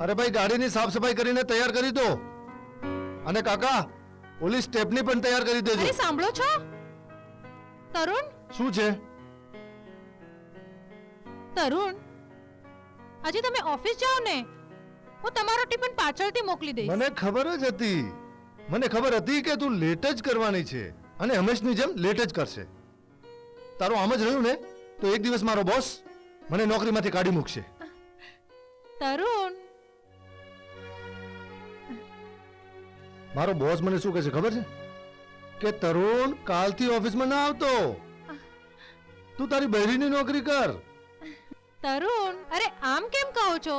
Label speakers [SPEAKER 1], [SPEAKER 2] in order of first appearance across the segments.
[SPEAKER 1] અરે ભાઈ, ગાડીની સાફ સફાઈ કરીને તૈયાર કરી દો. અને કાકા, ઓલી સ્ટેપની પણ તૈયાર કરી દેજો.
[SPEAKER 2] અરે સાંભળો છો તરુણ?
[SPEAKER 1] શું છે?
[SPEAKER 2] તરુણ, આજે તમે ઓફિસ જાઓ ને, હું તમારો ટિફિન પાછળથી મોકલી દઈશ.
[SPEAKER 1] મને ખબર જ હતી. મને ખબર હતી કે તું લેટ જ કરવાની છે અને હંમેશની જેમ લેટ જ કરશે. તારું આમ જ રહ્યું ને તો એક દિવસ મારો બોસ મને નોકરીમાંથી કાઢી મૂકશે.
[SPEAKER 2] તરુણ,
[SPEAKER 1] મારો બોસ મને શું કહે છે ખબર છે? કે તરુણ, કાલથી ઓફિસમાં ના આવતો. તું તારી બહેરીની નોકરી કર.
[SPEAKER 2] તરુણ, અરે આમ કેમ કહો છો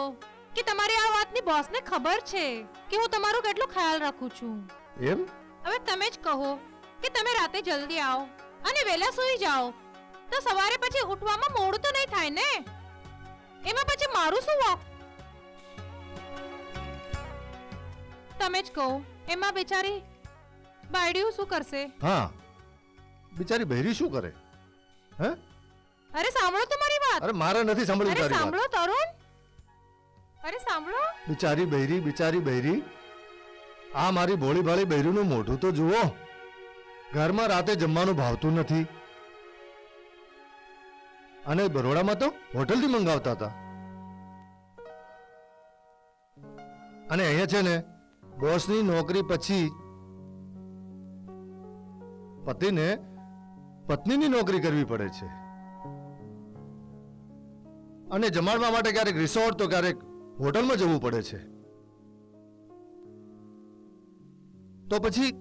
[SPEAKER 2] કે તમારી આ વાતની બોસને ખબર છે કે હું તમારો કેટલો ખ્યાલ રાખું છું.
[SPEAKER 1] એમ?
[SPEAKER 2] હવે તમે જ કહો કે તમે રાતે જલ્દી આવો અને વહેલા સૂઈ જાઓ તો સવારે પછી ઉઠવામાં મોડું તો નહીં થાય ને. એમાં પછી મારું શું વાંક? તમે જ કહો, એમાં બિચારી બાયડીયું શું કરશે?
[SPEAKER 1] હા, બિચારી બહેરી શું કરે? હે?
[SPEAKER 2] અરે સાંભળો તો મારી વાત.
[SPEAKER 1] અરે મારે નથી સાંભળવી
[SPEAKER 2] અરે
[SPEAKER 1] તારી વાત.
[SPEAKER 2] સાંભળો તરુણ, અરે સાંભળો.
[SPEAKER 1] બિચારી બહેરી, બિચારી બહેરી. આ મારી ભોળી ભાળી બહેરીનું મોઢું તો જુઓ. ઘરમાં રાતે જમવાનું ભાવતું નથી અને બરોડામાં તો હોટલથી મંગાવતા હતા. અને અહીંયા છે ને, બોસની નોકરી પછી પતિને પત્નીની નોકરી કરવી પડે છે. અને જમાડવા માટે ક્યારેક રિસોર્ટ તો ક્યારેક હોટલમાં જવું પડે છે. તો પછી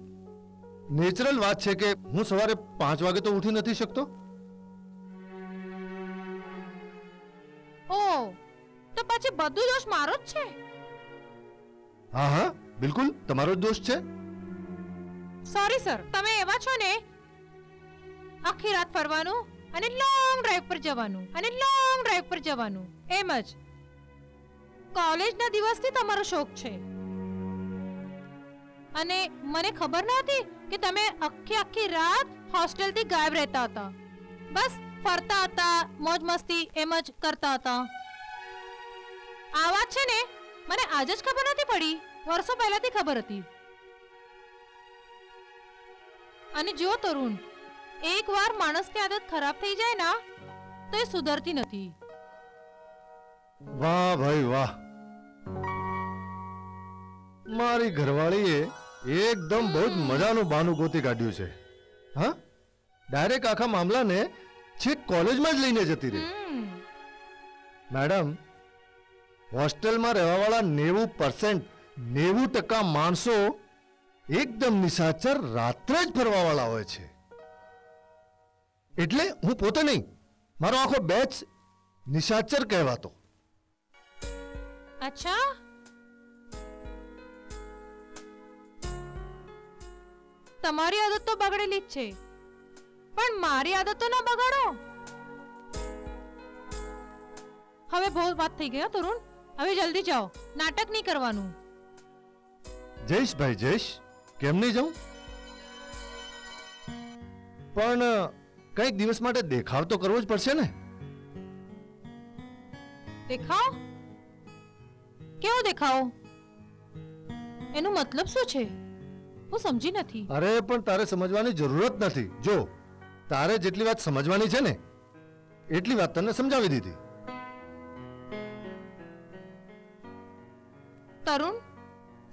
[SPEAKER 1] નેચરલ વાત છે કે હું સવારે 5 વાગે તો ઉઠી નથી શકતો.
[SPEAKER 2] ઓ, તો પછી બધું દોષ મારો જ છે.
[SPEAKER 1] હા હા, બિલકુલ તમારો જ દોષ છે.
[SPEAKER 2] સોરી સર, તમે એવા છો ને, આખી રાત ફરવાનું અને લોંગ ડ્રાઈવ પર જવાનું અને લોંગ ડ્રાઈવ પર જવાનું, એમ જ કોલેજના દિવસથી તમારો શોખ છે. અને મને ખબર નહોતી કે તમે આખી રાત હોસ્ટેલથી ગાયબ રહેતા હતા. બસ ફરતા હતા, મોજ મસ્તી એમ જ કરતા હતા. આ વાત છે ને, મને આજ જ ખબર નથી પડી, વર્ષો પહેલાથી ખબર હતી. અને જો તરુણ, એકવાર માણસની આદત ખરાબ થઈ જાય ના તો એ સુધરતી નથી.
[SPEAKER 1] વાહ ભાઈ વાહ, મારી ઘરવાળીએ એકદમ બહુ જ મજાનું બહાનું ગોતી કાઢ્યું છે. હા, ડાયરેક્ટ આખા મામલાને છેક કોલેજમાં જ લઈને જતી રહી. મેડમ, હોસ્ટેલમાં રહેવાવાળા 90% માણસો એકદમ નિશાચર રાત્રે જ ફરવાવાળા હોય છે. એટલે હું પોતે નહીં, મારો આખો બેચ નિશાચર કહેવાતો.
[SPEAKER 2] અચ્છા, તમારી આદત તો બગડેલી જ છે, પણ મારી આદત તો ના બગાડો. હવે બહુ વાત થઈ ગઈ તરુણ, હવે જલ્દી જાઓ, નાટક નહીં કરવાનું.
[SPEAKER 1] જઈશ ભાઈ જઈશ, કેમ નહીં જાઉં? પણ કંઈક દિવસ માટે દેખાવ તો કરવો જ પડશે ને.
[SPEAKER 2] દેખાવ? કેવો દેખાવ? એનો મતલબ શું છે? હું સમજી નથી.
[SPEAKER 1] અરે પણ તારે સમજવાની જરૂરત નથી. જો તારે જેટલી વાત સમજવાની છે ને એટલી વાત તને સમજાવી દીધી.
[SPEAKER 2] તરુણ,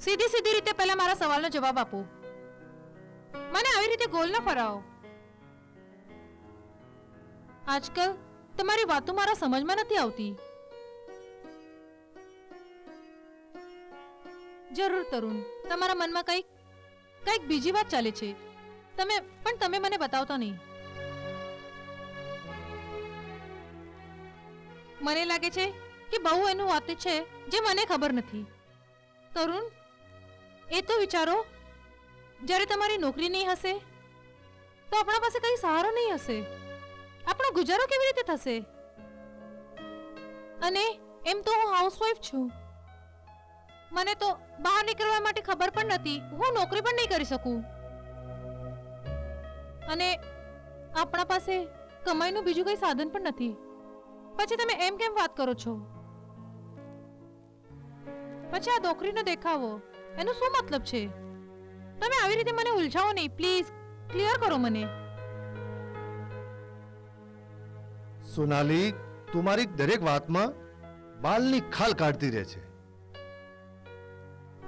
[SPEAKER 2] સીધી રીતે પહેલા મારા સવાલનો જવાબ આપો. મને આવી રીતે ગોલ ન ફરાવો. આજકાલ તમારી વાતો મારા સમજમાં નથી આવતી. જરૂર તરુણ, તમારા મનમાં કંઈક બીજી વાત ચાલે છે. તમે મને બતાવતા નહીં. મને લાગે છે કે બહુ એનું વાત છે જે મને ખબર નથી. તરુણ, એ તો વિચારો, જ્યારે તમારી નોકરી નહીં હશે તો આપણા પાસે કઈ સહારો નહીં હશે. આપણો ગુજારો કેવી રીતે થશે? અને એમ તો હું હાઉસવાઈફ છું. મને તો બહાર નીકળવા માટે ખબર પણ નથી. હું નોકરી પણ નહીં કરી શકું. અને આપણા પાસે કમાઈનું બીજું કઈ સાધન પણ નથી. પછી તમે એમ કેમ વાત કરો છો? પછી આ નોકરીનો દેખાવો એનો શું મતલબ છે? તમે આવી રીતે મને ઉલઝાવો નહીં પ્લીઝ, ક્લિયર કરો મને.
[SPEAKER 1] સોનાલી, તમારી દરેક વાતમાં બાલની ખાલ કાઢતી રહે છે.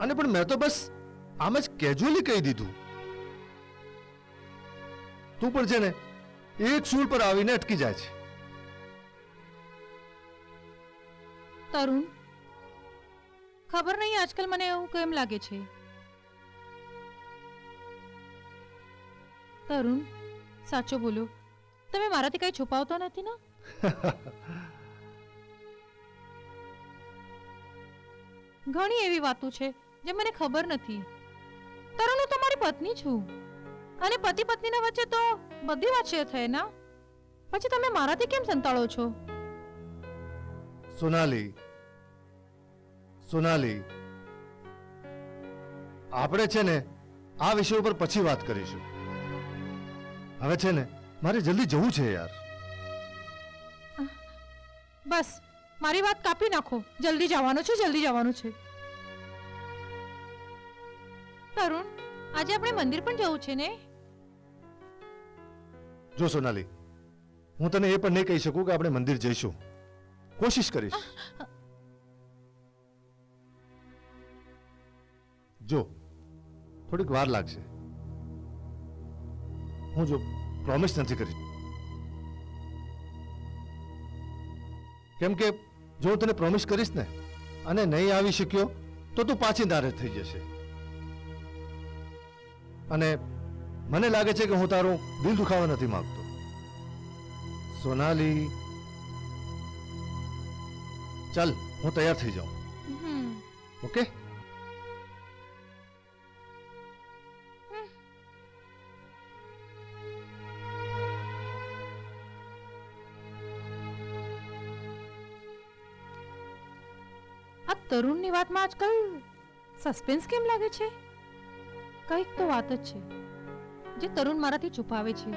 [SPEAKER 1] અને પણ મેં તો બસ આમ જ કેજ્યુઅલી કહી દીધું. તું પણ છે ને એક સૂર પર આવીને અટકી જાય છે.
[SPEAKER 2] તરુણ, ખબર નહીં આજકાલ મને એવું કેમ લાગે છે. તરુણ, સાચો બોલો, તમે મારાથી કઈ છુપાવતો નથી ને? ઘણી એવી વાતો છે જે મને ખબર નથી. તરુણ, હું તમારી પત્ની છું અને પતિ પત્નીના વચ્ચે તો બધી વાત શેર થાય ના. પછી તમે મારાથી કેમ સંતાળો છો?
[SPEAKER 1] સોનાલી, સોનાલી, આપણે છે ને આ વિષય ઉપર પછી વાત કરીશું. હવે છે ને મારે જલ્દી જવું છે યાર.
[SPEAKER 2] બસ મારી વાત કાપી નાખો. જલ્દી જવાનું છે, જલ્દી જવાનું છે. તરુણ, આજે આપણે મંદિર પણ જવું છે ને?
[SPEAKER 1] જો સોનાલી, હું તને એ પણ નહીં કહી શકું કે આપણે મંદિર જઈશું. કોશિશ કરીશ. જો થોડીક વાર લાગશે. હું જો પ્રોમિસ નથી કરી, કેમ કે જો હું તને પ્રોમિસ કરીશ ને અને નહીં આવી શક્યો તો તું પાછી નારાજ થઈ જશે. અને મને લાગે છે કે હું તારું દિલ દુખાવા નથી માંગતો. સોનાલી, ચાલ હું તૈયાર થઈ જાઉં. ઓકે?
[SPEAKER 2] આ તરુણની વાતમાં આજકાલ સસ્પેન્સ કેમ લાગે છે? કંઈક તો વાત જ છે જે તરુણ મારાથી છુપાવે છે.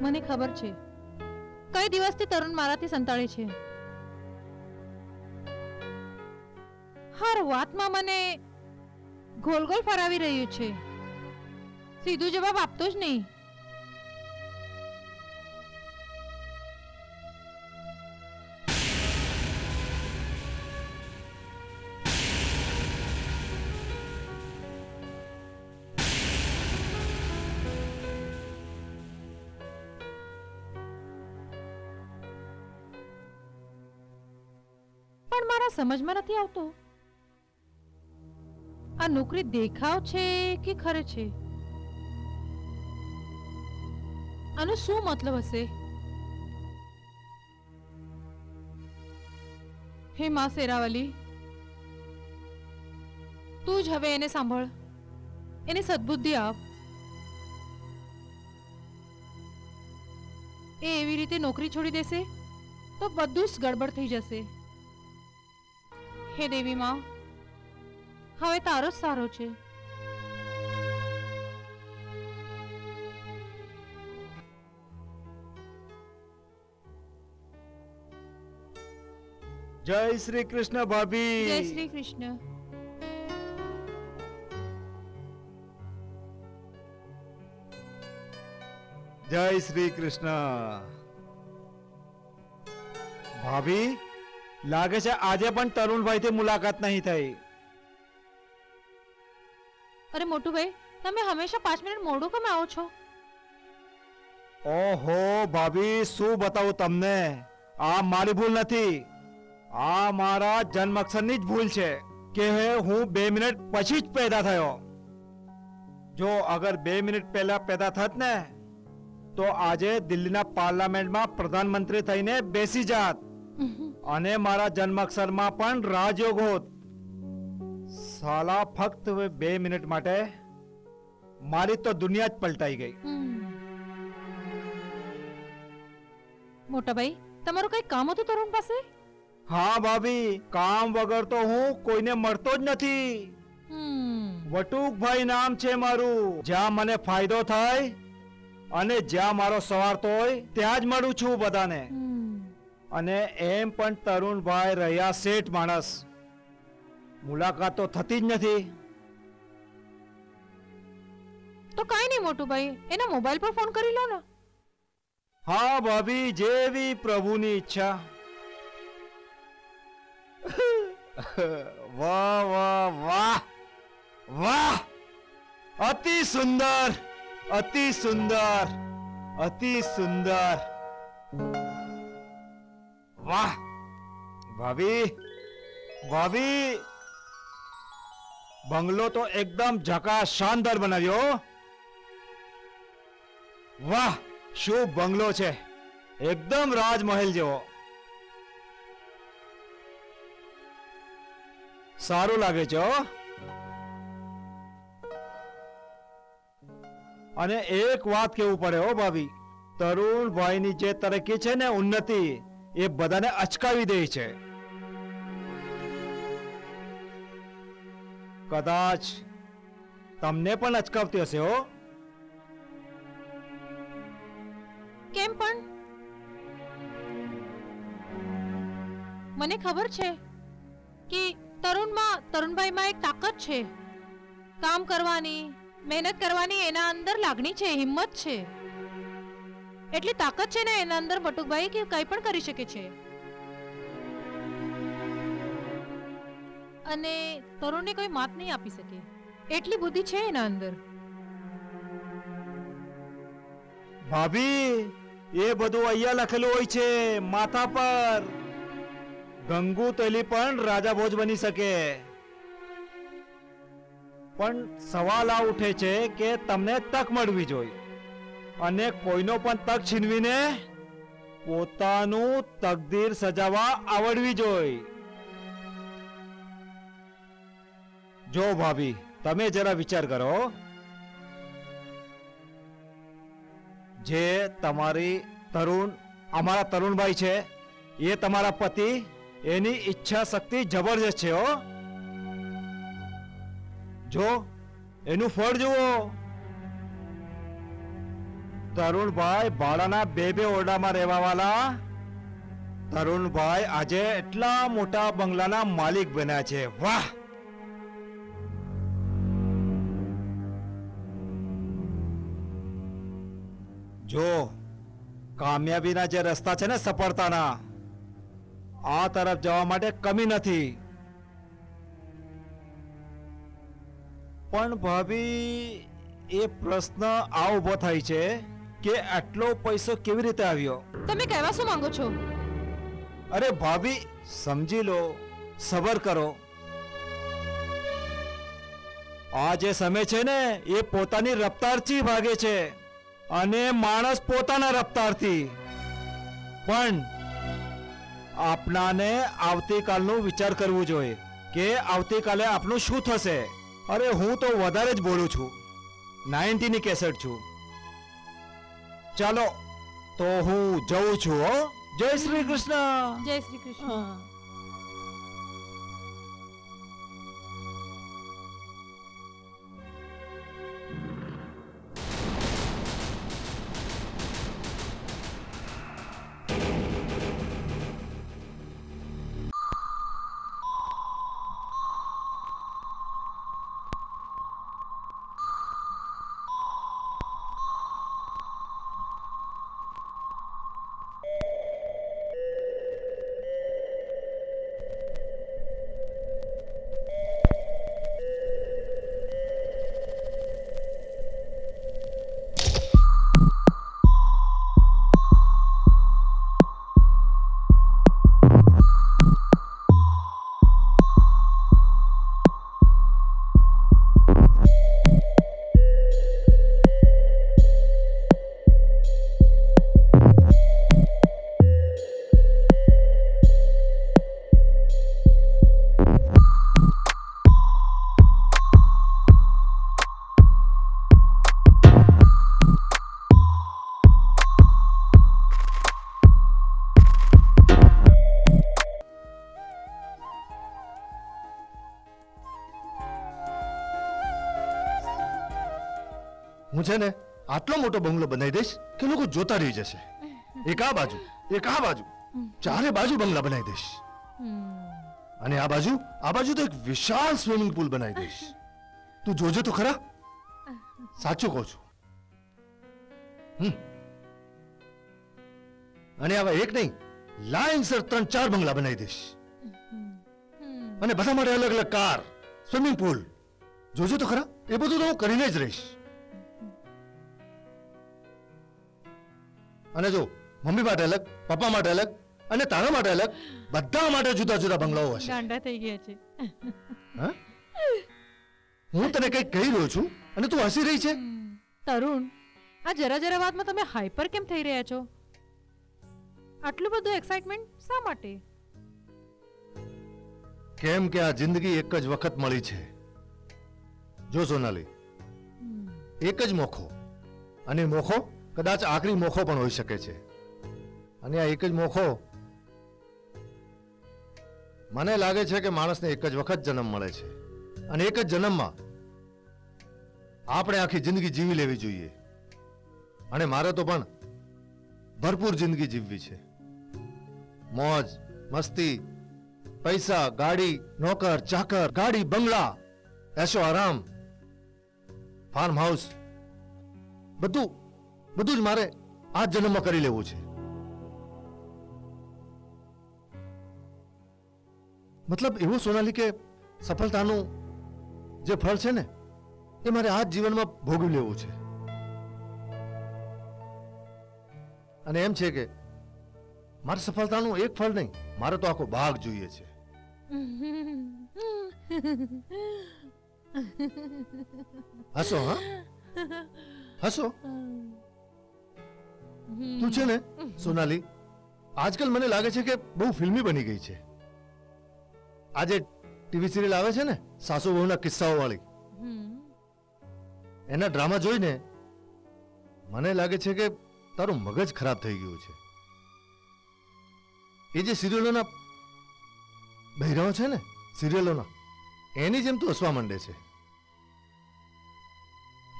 [SPEAKER 2] મને ખબર છે કઈ દિવસથી તરુણ મારાથી સંતાડે છે. હર વાતમાં મને ગોલ ગોલ ફરાવી રહ્યું છે. સીધું જવાબ આપતો જ નહીં. પણ મારા સમજમાં નથી આવતો આ નોકરી દેખાવ છે કે ખરે છે? આનો શું મતલબ હશે? હે માં શેરાવાલી, તું જ હવે એને સાંભળ, એને સદબુદ્ધિ આપ. એ એવી રીતે નોકરી છોડી દેશે તો બધું જ ગડબડ થઈ જશે. હે દેવી માં, હવે તારો જ સારો છે.
[SPEAKER 3] જય શ્રી કૃષ્ણ ભાભી.
[SPEAKER 2] જય શ્રી કૃષ્ણ.
[SPEAKER 3] જય શ્રી કૃષ્ણ. ભાભી, લાગે છે આજે પણ તરુણભાઈ થી મુલાકાત નહીં થઈ.
[SPEAKER 2] અરે મોટું ભાઈ, તમે હંમેશા 5 મિનિટ મોડું કેમ આવો છો?
[SPEAKER 3] ઓહો ભાભી, શું બતાવું તમને. આ મારી ભૂલ નથી, આ મારા જન્માક્ષરની જ ભૂલ છે કે હું 2 મિનિટ પછી જ પેદા થયો. જો અગર 2 મિનિટ પહેલા પેદા થત ને તો આજે દિલ્હીના પાર્લામેન્ટમાં પ્રધાનમંત્રી થઈને બેસી જાત અને મારા જન્માક્ષરમાં પણ રાજયોગ હોત. સાલા ફક્ત 2 મિનિટ માટે મારી તો દુનિયા જ પલટાઈ ગઈ.
[SPEAKER 2] મોટા ભાઈ, તમારું કઈ કામ હતું તરુણ પાસે?
[SPEAKER 3] હા ભાભી, કામ વગર તો હું કોઈને મળતો જ નથી. વટુકભાઈ નામ છે મારું. જ્યાં મને ફાયદો થાય અને જ્યાં મારો સ્વાર્થ હોય ત્યાં જ મળું છું બધાને. અને એમ પણ તરુણભાઈ રહ્યા શેઠ માણસ, મુલાકાત તો થતી જ નથી.
[SPEAKER 2] તો કાંઈ નહીં મોટું ભાઈ, એના મોબાઈલ પર ફોન કરી લો ને.
[SPEAKER 3] હા ભાભી, જેવી પ્રભુની ઈચ્છા. વાહ વાહ વાહ વાહ, અતિ સુંદર, અતિ સુંદર, અતિ સુંદર. વાહ ભાભી, ભાભી, બંગલો તો એકદમ ઝકાસ શાનદાર બનાવ્યો. વાહ, શું બંગલો છે, એકદમ રાજમહેલ જેવો. સારું લાગે છે હો. અને એક વાત કેવું પડે હો ભાભી, તરુણભાઈની જે તરક્કી છે ને, ઉન્નતિ, એ બધાને અચકાવી દે છે. કદાચ તમને પણ અચકાવતી હશે હો.
[SPEAKER 2] કેમ પણ? મને ખબર છે કે તરુણભાઈમાં એક તાકાત છે, કામ કરવાની, મહેનત કરવાની. એના અંદર લાગણી છે, હિંમત છે, એટલી તાકાત છે ને એના અંદર બટુકભાઈ, કે કંઈ પણ કરી શકે છે. અને તરુણને કોઈ માત નહીં આપી શકે, એટલી બુદ્ધિ છે એના અંદર.
[SPEAKER 3] ભાભી, એ બધું અહીંયા લખેલું હોય છે માથા પર. ગંગુ તેલી પણ રાજા ભોજ બની શકે. પણ સવાલ આ ઉઠે છે કે તમને તક મળવી જોઈએ, અને કોઈનો પણ તક છીનવીને પોતાનું તકદીર સજાવવા આવડવી જોઈએ. જો ભાભી, તમે જરા વિચાર કરો, જે અમારા તરુણભાઈ છે, એ તમારા પતિ, એની ઈચ્છા શક્તિ જબરજસ્ત છે હો. જો એનું ફળ જુઓ. તરુણભાઈ ભાડાના બે ઓરડામાં રહેવા વાળા તરુણભાઈ આજે એટલા મોટા બંગલાના માલિક બન્યા છે. વાહ! જો કામયાબીના જે રસ્તા છે ને, સફળતાના, આ તરફ જવા માટે કમી નથી. પણ ભાભી, એ પ્રશ્ન આ ઉભો થાય છે કે આટલો પૈસો કેવી રીતે આવ્યો?
[SPEAKER 2] તમે કહેવા શું માંગો છો?
[SPEAKER 3] અરે ભાભી, સમજી લો, સબર કરો. આ જે સમય છે ને, એ પોતાની રફતારથી ભાગે છે, અને માણસ પોતાના રફતારથી. પણ આપણાને આવતીકાલનું વિચાર કરવું જોઈએ કે આવતીકાલે આપનું શું થશે. અરે હું તો વધારે જ બોલું છું, 90 ની કેસેટ છું. ચાલો તો હું જઉં છું હો. જય શ્રી કૃષ્ણ.
[SPEAKER 2] જય શ્રી કૃષ્ણ.
[SPEAKER 1] હું છે ને આટલો મોટો બંગલો બનાવી દઈશ કે લોકો જોતા રહી જશે. એક આ બાજુ, એક આ બાજુ, ચારે બાજુ બંગલા બનાવી દઈશ અને આ બાજુ તો એક વિશાળ સ્વિમિંગ પુલ બનાવી દઈશ. તું જોજે તો ખરા, સાચું કહું છું. અને આવા એક નહીં, લાઈનસર 3-4 બંગલા બનાવી દઈશ અને બધા માટે અલગ અલગ કાર, સ્વિમિંગ પુલ. જોજો તો ખરા, એ બધું તો હું કરીને જ રહીશ. અને જો મમ્મી માટે અલગ, પપ્પા માટે અલગ અને તારા માટે અલગ, બધા માટે જુદા જુદા બંગલાઓ હશે.
[SPEAKER 2] ગાંડા થઈ ગયા છે.
[SPEAKER 1] હા? હું તને કંઈક કહી રહ્યો છું અને તું હસી રહી છે.
[SPEAKER 2] તરુણ, આ જરા જરા વાતમાં તમે હાઈપર કેમ થઈ રહ્યા છો? આટલું બધું એક્સાઇટમેન્ટ શા માટે?
[SPEAKER 1] કેમ કે આ જિંદગી એક જ વખત મળી છે. જો સોનાલી, એક જ મોખો, અને મોખો કદાચ આખરી મોખો પણ હોઈ શકે છે. અને આ એક જ મોખો, મને લાગે છે કે માણસને એક જ વખત જન્મ મળે છે અને એક જ જન્મમાં આપણે આખી જિંદગી જીવી લેવી જોઈએ. અને મારે તો પણ ભરપૂર જિંદગી જીવવી છે. મોજ મસ્તી, પૈસા, ગાડી, નોકર ચાકર, ગાડી, બંગલા, એશો આરામ, ફાર્મ હાઉસ, બધું જ મારે આ જન્મમાં કરી લેવું છે. મતલબ એવું સોનાલી કે સફળતાનું જે ફળ છે ને, એ મારે આ જ જીવનમાં ભોગવી લેવું છે. અને એમ છે કે મારે સફળતાનું એક ફળ નહીં, મારે તો આખો ભાગ જોઈએ છે. હસો, હા હસો. તું છે ને સોનાલી, આજકાલ મને લાગે છે કે બહુ ફિલ્મી બની ગઈ છે. આજે ટીવી સિરિયલ આવે છે ને, સાસુ વહુના કિસ્સાઓ વાળી, એના ડ્રામા જોઈને મને લાગે છે કે તારું મગજ ખરાબ થઈ ગયું છે. એ જે સિરિયલોના બહેરાઓ છે ને, સિરિયલોના, એની જેમ તું હસવા માંડે છે.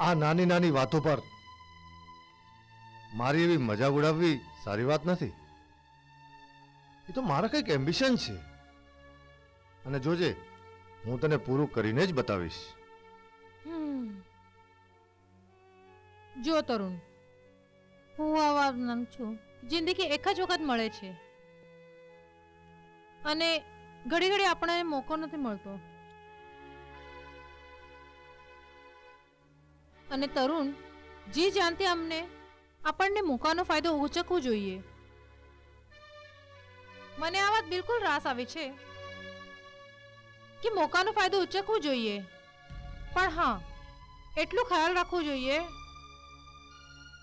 [SPEAKER 1] આ નાની નાની વાતો પર મારી એવી મજાક ઉડાવવી સારી વાત નથી. એ તો મારા કંઈક એમ્બિશન છે અને જોજે, હું તને પૂરું કરીને જ બતાવીશ.
[SPEAKER 2] જો તરુણ, હું આવા નંગ છું. જિંદગી એક જ વખત મળે છે અને ઘડી ઘડી આપણને મોકો નથી મળતો. અને તરુણ, જી જાનથી આપણને મોકાનો ફાયદો ઉચકવો જોઈએ. મને આ વાત બિલકુલ રાસ આવે છે કે મોકાનો ફાયદો ઉચકવો જોઈએ, પણ હા, એટલું ખ્યાલ રાખવો જોઈએ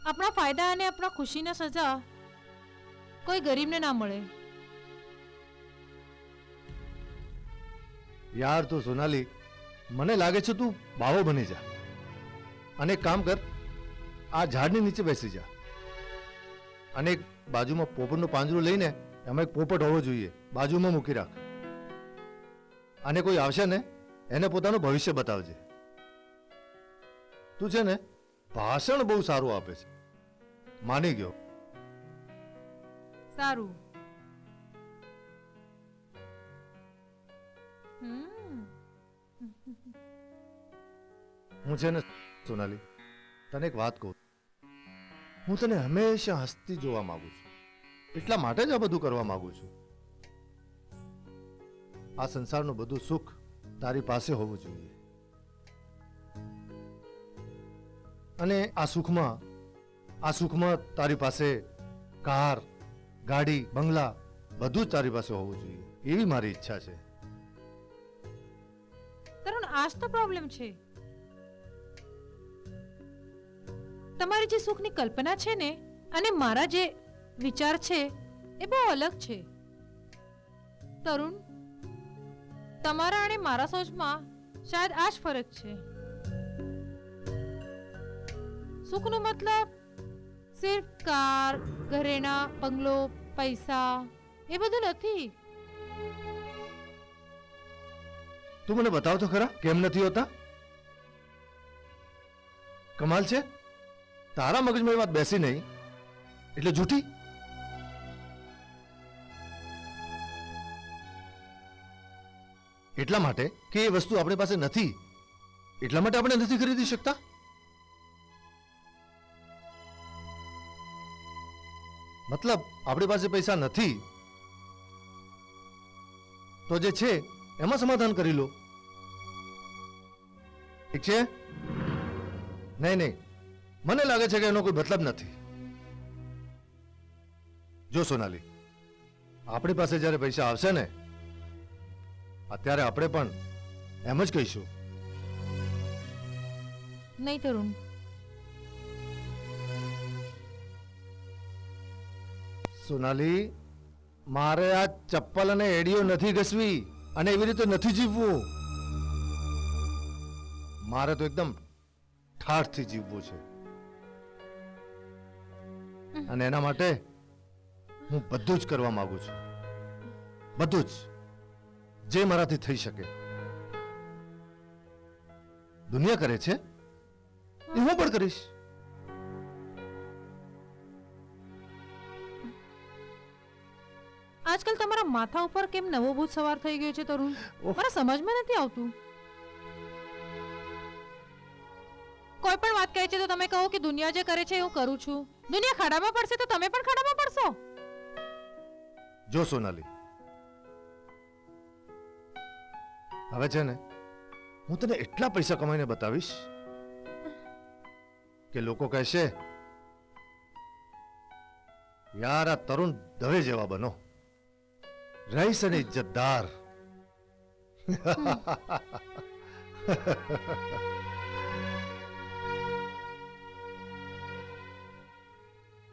[SPEAKER 2] આપણા ફાયદા અને આપણા ખુશીને સજા કોઈ ગરીબને ના મળે.
[SPEAKER 1] યાર તું સોનાલી, મને લાગે છે તું બાવો બની જા અને એક કામ કર, આ ઝાડની નીચે બેસી જા અને એક બાજુમાં પોપટનું પાંજરું લઈને એમાં એક પોપટ હોવો જોઈએ, બાજુમાં મૂકી રાખ. અને કોઈ આવશે ને, એને પોતાનું ભવિષ્ય બતાવજે. તું છે ને ભાષણ બહુ સારું આપે છે, માની ગયો.
[SPEAKER 2] સારું.
[SPEAKER 1] હું છે ને સોનાલી, તને એક વાત કહું, હું તને હંમેશા હસતી જોવા માંગુ છું, એટલા માટે જ આ બધું કરવા માંગુ છું. આ સંસારનું બધું સુખ તારી પાસે હોવું જોઈએ અને આ સુખમાં તારી પાસે કાર, ગાડી, બંગલા બધું જ તારી પાસે હોવું જોઈએ, એવી મારી ઈચ્છા છે.
[SPEAKER 2] તરુણ, આજ તો પ્રોબ્લેમ છે. તમારી જે સુખની કલ્પના છે ને અને મારા જે વિચાર છે એ બહુ અલગ છે. તરુણ, તમારા અને મારા સોચમાં શાયદ આ જ ફરક છે. સુખનો મતલબ સિર્ફ કાર, ઘરેણા, બંગલો, પૈસા એ બધું નથી.
[SPEAKER 1] તું મને બતાવ તો ખરા, કેમ નથી હોતા? કમાલ છે, તારા મગજમાં એ વાત બેસી નહીં એટલે જૂઠી. એટલા માટે કે એ વસ્તુ આપણી પાસે નથી, એટલા માટે આપણે નથી ખરીદી શકતા? મતલબ આપણી પાસે પૈસા નથી તો જે છે એમાં સમાધાન કરી લો. ઠીક છે? નહીં નહીં, મને લાગે છે કે એનો કોઈ મતલબ નથી. જો સોનાલી, આપણી પાસે જ્યારે પૈસા આવશે ને, અત્યારે આપણે પણ એમ જ કહીશું.
[SPEAKER 2] નહીં તરુણ,
[SPEAKER 1] સોનાલી, મારે આ ચપ્પલ અને એડીઓ નથી ઘસવી અને એવી રીતે નથી જીવવું. મારે તો એકદમ ઠાઠથી જીવવું છે અને એના માટે હું બધું જ કરવા માંગુ છું, બધું જ, જે મારાથી થઈ શકે. દુનિયા કરે છે એ હું પણ કરીશ.
[SPEAKER 2] આજકાલ તમારા માથા ઉપર કેમ નવો ભૂત સવાર થઈ ગયો છે તરુણ?
[SPEAKER 1] ઓહ.
[SPEAKER 2] મને સમજમાં નથી આવતું. કોઈ પણ વાત કહે છે તો તમે કહો કે દુનિયા જે કરે છે એ હું કરું છું. દુનિયા ખાડામાં પડશે તો તમે પણ ખાડામાં પડશો.
[SPEAKER 1] જો સોનાલી, હવે છે ને, હું તને એટલા પૈસા કમાઈને બતાવીશ કે લોકો કહેશે, યાર આ તરુણ દવે જેવા બનો, રહીશ અને ઇજ્જતદાર.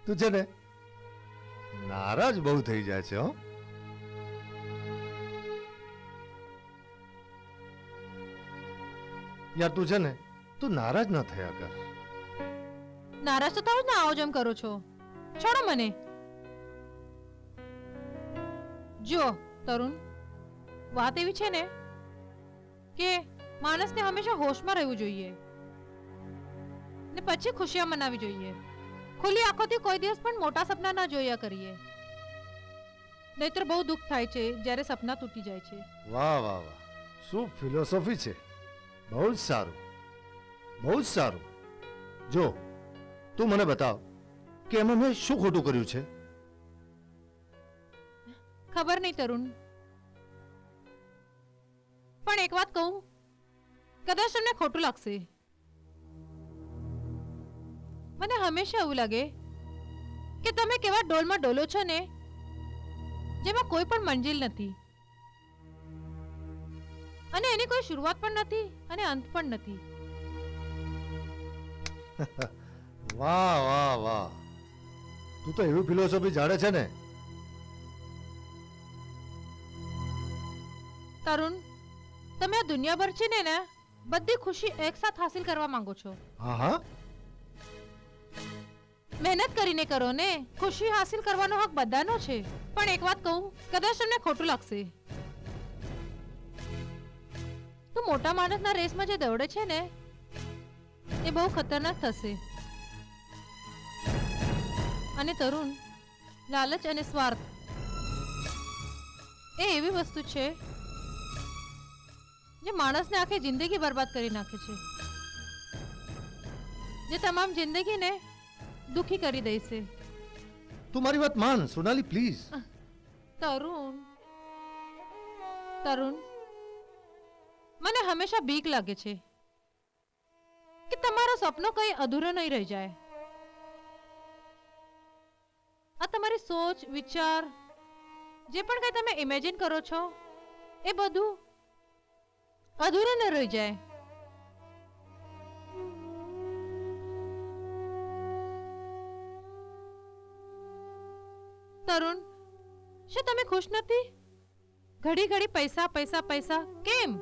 [SPEAKER 1] તું છે ને નારાજ બહુ થઈ જાય છે. હો, યાર તું છે ને, તું નારાજ ન થયા કર.
[SPEAKER 2] નારાજ તો થાવ જ ને, આવો જેમ કરો છો. છોડો મને. જો તરુણ, વાત એવી છે ને કે માણસને હંમેશા હોશમાં રહેવું જોઈએ ને પછી ખુશિયા મનાવી જોઈએ. ખુલ્લી આંખોથી કોઈ દિવસ પણ મોટા સપના ના જોયા કરીએ, નહીતર બહુ દુઃખ થાય છે જ્યારે સપના તૂટી જાય છે.
[SPEAKER 1] વાહ વાહ વાહ, શું ફિલોસોફી છે! બહુ જ સારું, બહુ જ સારું. જો તું મને બતાવ કે એમાં મેં શું ખોટું કર્યું છે.
[SPEAKER 2] ખબર નહીં તરુણ, પણ એક વાત કહું, કદાચ તમને ખોટું લાગશે. મને હંમેશા એવું લાગે કે તમે કેવા ડોલમાં ડોલો છો ને, જેમાં કોઈ પણ મંજિલ નથી અને એની કોઈ શરૂઆત પણ નથી અને અંત પણ નથી.
[SPEAKER 1] વાહ વાહ વાહ, તું તો એવી ફિલોસોફી જાણે છે ને.
[SPEAKER 2] તરુણ, તમે આ દુનિયાભર છે ને બધી ખુશી એકસાથ હાસિલ કરવા માંગો છો.
[SPEAKER 1] હા હા,
[SPEAKER 2] મહેનત કરીને કરો ને, ખુશી હાસિલ કરવાનો હક બધાનો છે. પણ એક વાત કહું, કદાચ તમને ખોટું લાગશે, તો મોટા માણસના રેસમાં જે દોડે છે ને એ બહુ ખતરનાક થશે. અને તરુણ, લાલચ અને સ્વાર્થ એ એવી વસ્તુ છે જે માણસને આખી જિંદગી બરબાદ કરી નાખે છે, જે તમામ જિંદગીને દુખી કરી દેશે.
[SPEAKER 1] તું મારી વાત માન સોનાલી, પ્લીઝ.
[SPEAKER 2] તરુણ, તરુણ, મને હંમેશા બીક લાગે છે કે તમારો સપનો કઈ અધૂરો નહીં રહી જાય. આ તમારી સોચ, વિચાર, જે પણ કઈ તમે ઇમેજિન કરો છો એ બધું અધૂરું ન રહી જાય. તરુણ, શું તમે ખુશ નથી? ઘડી ઘડી પૈસા પૈસા પૈસા કેમ?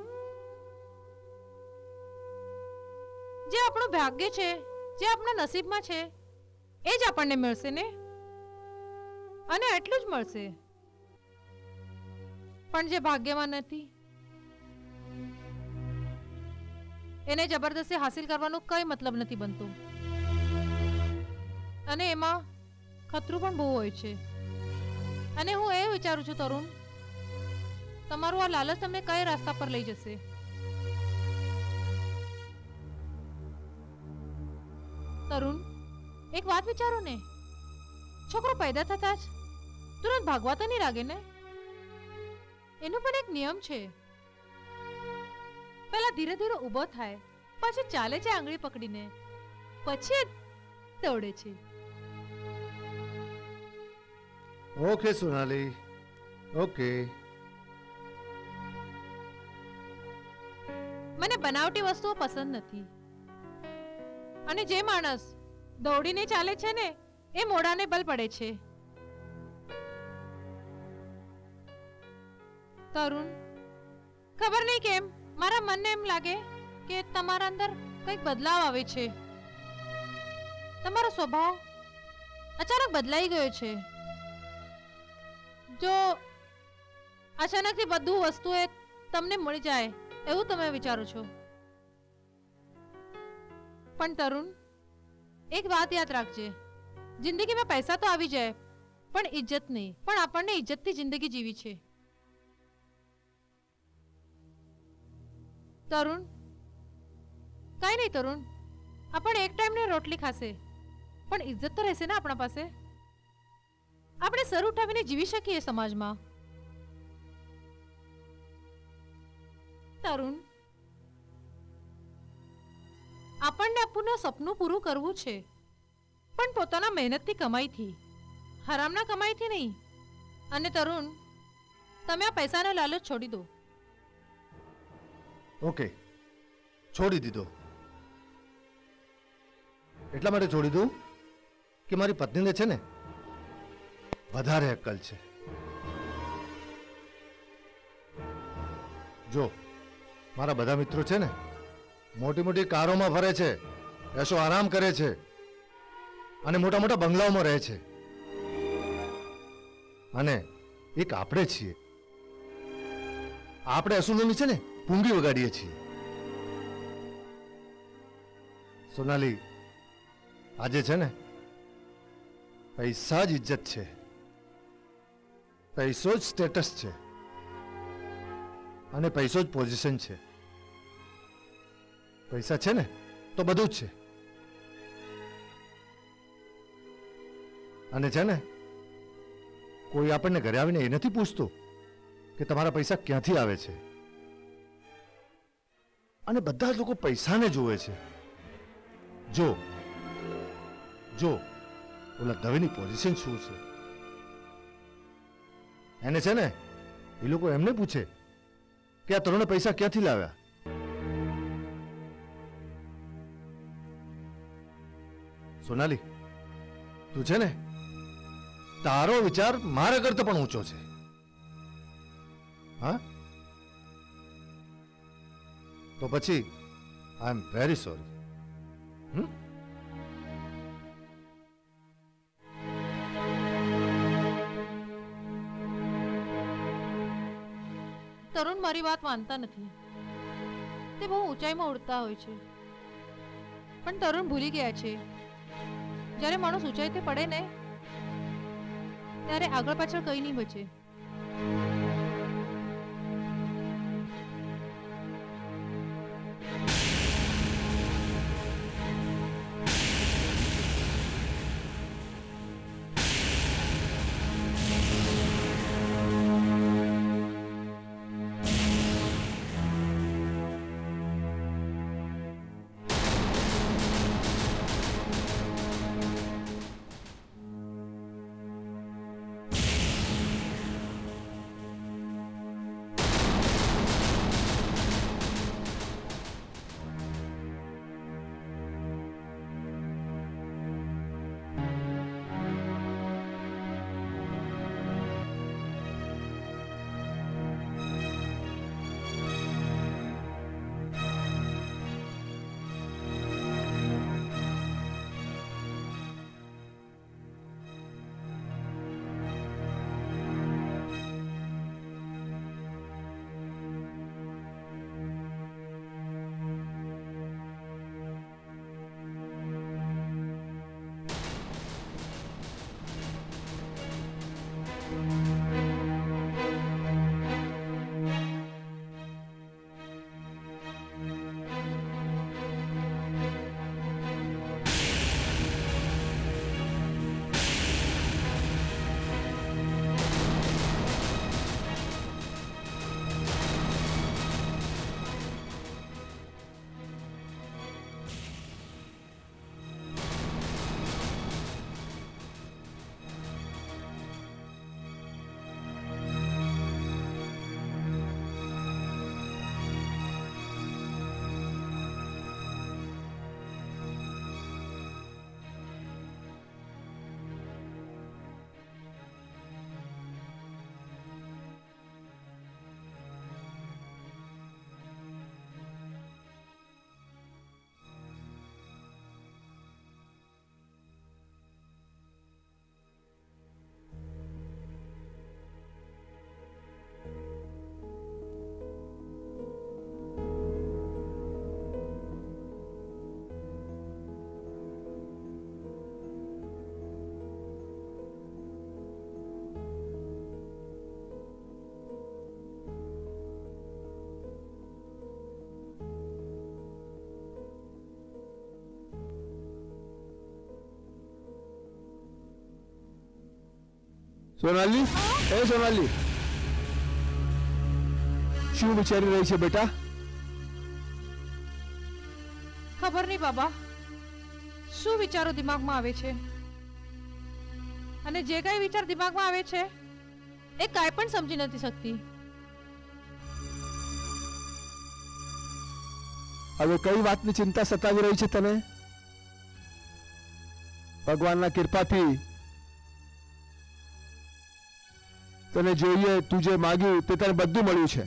[SPEAKER 2] જે આપણું ભાગ્ય છે, જે આપણા નસીબમાં છે એ જ આપણને મળશે ને, અને એટલું જ મળશે. પણ જે ભાગ્યમાં નથી એને જબરદસ્તી હાસિલ કરવાનો કઈ મતલબ નથી બનતું, અને એમાં ખતરું પણ બહુ હોય છે. અને હું એ વિચારું છું તરુણ તમારું આ લાલચ તમને કયા રસ્તા પર લઈ જશે. તરુણ, એક વાત વિચારો ને, છોકરો પેદા થતા જ તુરંત ભાગવા તો નહીં લાગે ને? એનો પણ એક નિયમ છે. પહેલા ધીરે ધીરે ઊભો થાય, પછી ચાલે છે આંગળી પકડીને, પછી દોડે છે.
[SPEAKER 1] Okay Sonali, okay.
[SPEAKER 2] મને બનાવટી વસ્તુઓ પસંદ નથી, અને જે માણસ દોડીને ચાલે છે ને એ મોઢાને બલ પડે છે. તરુણ, ખબર નહીં કેમ મારા મનને એમ લાગે કે તમારા અંદર કંઈક બદલાવ આવે છે. તમારો સ્વભાવ અચાનક બદલાઈ ગયો છે. જો અચાનકથી બધું વસ્તુએ તમને મળી જાય એવું તમે વિચારો છો. પણ તરુણ, એક વાત યાદ રાખજે, જિંદગીમાં પૈસા તો આવી જાય પણ ઇજ્જત નહીં. પણ આપણને ઇજ્જતથી જિંદગી જીવી છે. તરુણ, કઈ નહીં તરુણ, આપણે એક ટાઈમની રોટલી ખાશે પણ ઇજ્જત તો રહેશે ને આપણા પાસે. આપણે સર ઉઠાવીને જીવી શકીએ સમાજમાં. તરુણ, આપણને આપણું સપનું પૂરું કરવું છે, પણ પોતાના મહેનતથી કમાઈથી, હરામના કમાઈથી નહીં. અને તરુણ, તમે આ પૈસાનો લાલચ છોડી દો.
[SPEAKER 1] ઓકે, છોડી દીધો. એટલા માટે છોડી દઉં કે મારી પત્નીને છે ને વધારે અક્કલ છે. જો મારા બધા મિત્રો છે ને મોટી મોટી કારોમાં ફરે છે, એસો આરામ કરે છે અને મોટા મોટા બંગલાઓમાં રહે છે, અને એક આપણે છીએ, આપણે અસુલોની છે ને પૂંગી વગાડીએ છીએ. સોનાલી, આજે છે ને પૈસા જ ઇજ્જત છે, પૈસો જ સ્ટેટસ છે, અને પૈસો જ પોઝિશન છે. પૈસા છે ને તો બધું જ છે. અને છે ને કોઈ આપણને ઘરે આવીને એ નથી પૂછતું કે તમારા પૈસા ક્યાંથી આવે છે. અને બધા જ લોકો પૈસાને જોવે છે. જો જો ઓલા દવેની પોઝિશન શું છે, એને છે ને એ લોકો એમને પૂછે કે આ તરુણે પૈસા ક્યાંથી લાવ્યા. સોનાલી, તું છે ને તારો વિચાર મારા કરતા પણ ઊંચો છે. હા, તો પછી આઈ એમ વેરી સોરી.
[SPEAKER 2] તરુણ મારી વાત માનતા નથી. તે બહુ ઊંચાઈમાં ઉડતા હોય છે, પણ તરુણ ભૂલી ગયા છે જ્યારે માણસ ઊંચાઈથી પડે ને ત્યારે આગળ પાછળ કંઈ નહીં બચે.
[SPEAKER 3] સોનાલી, એ સોનાલી, શું વિચારી રહી છે બેટા?
[SPEAKER 2] ખબર નહીં બાબા, શું વિચારો દિમાગમાં આવે છે, અને જે કઈ વિચાર દિમાગમાં આવે છે એ કાંઈ પણ સમજી નથી શકતી.
[SPEAKER 3] હવે કઈ વાતની ચિંતા સતાવી રહી છે તને? ભગવાનના કૃપાથી તને જોઈએ, તું જે માગ્યું તે તને બધું મળ્યું છે.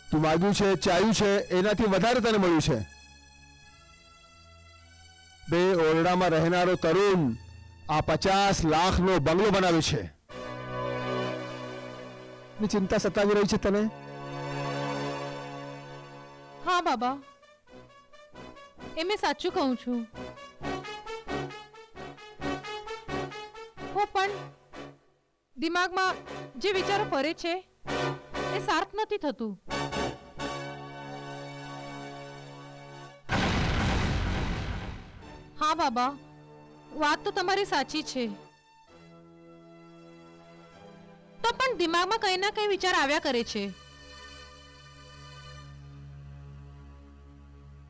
[SPEAKER 3] તું માગ્યું છે, ચાહ્યું છે, એનાથી વધારે તને મળ્યું છે. બે ઓરડામાં રહેનારો તરુણ આ 50 લાખનો બંગલો બનાવ્યો છે. ની ચિંતા સતાવી રહી છે તને?
[SPEAKER 2] હા બાબા, એ મેં સાચું કહું છું. હું પણ દિમાગમાં જે વિચારો ફરે છે એ સાર્થ નથી થતું. હા બાબા, વાત તો તમારી સાચી છે, તો પણ દિમાગમાં કઈ ના કઈ વિચાર આવ્યા કરે છે.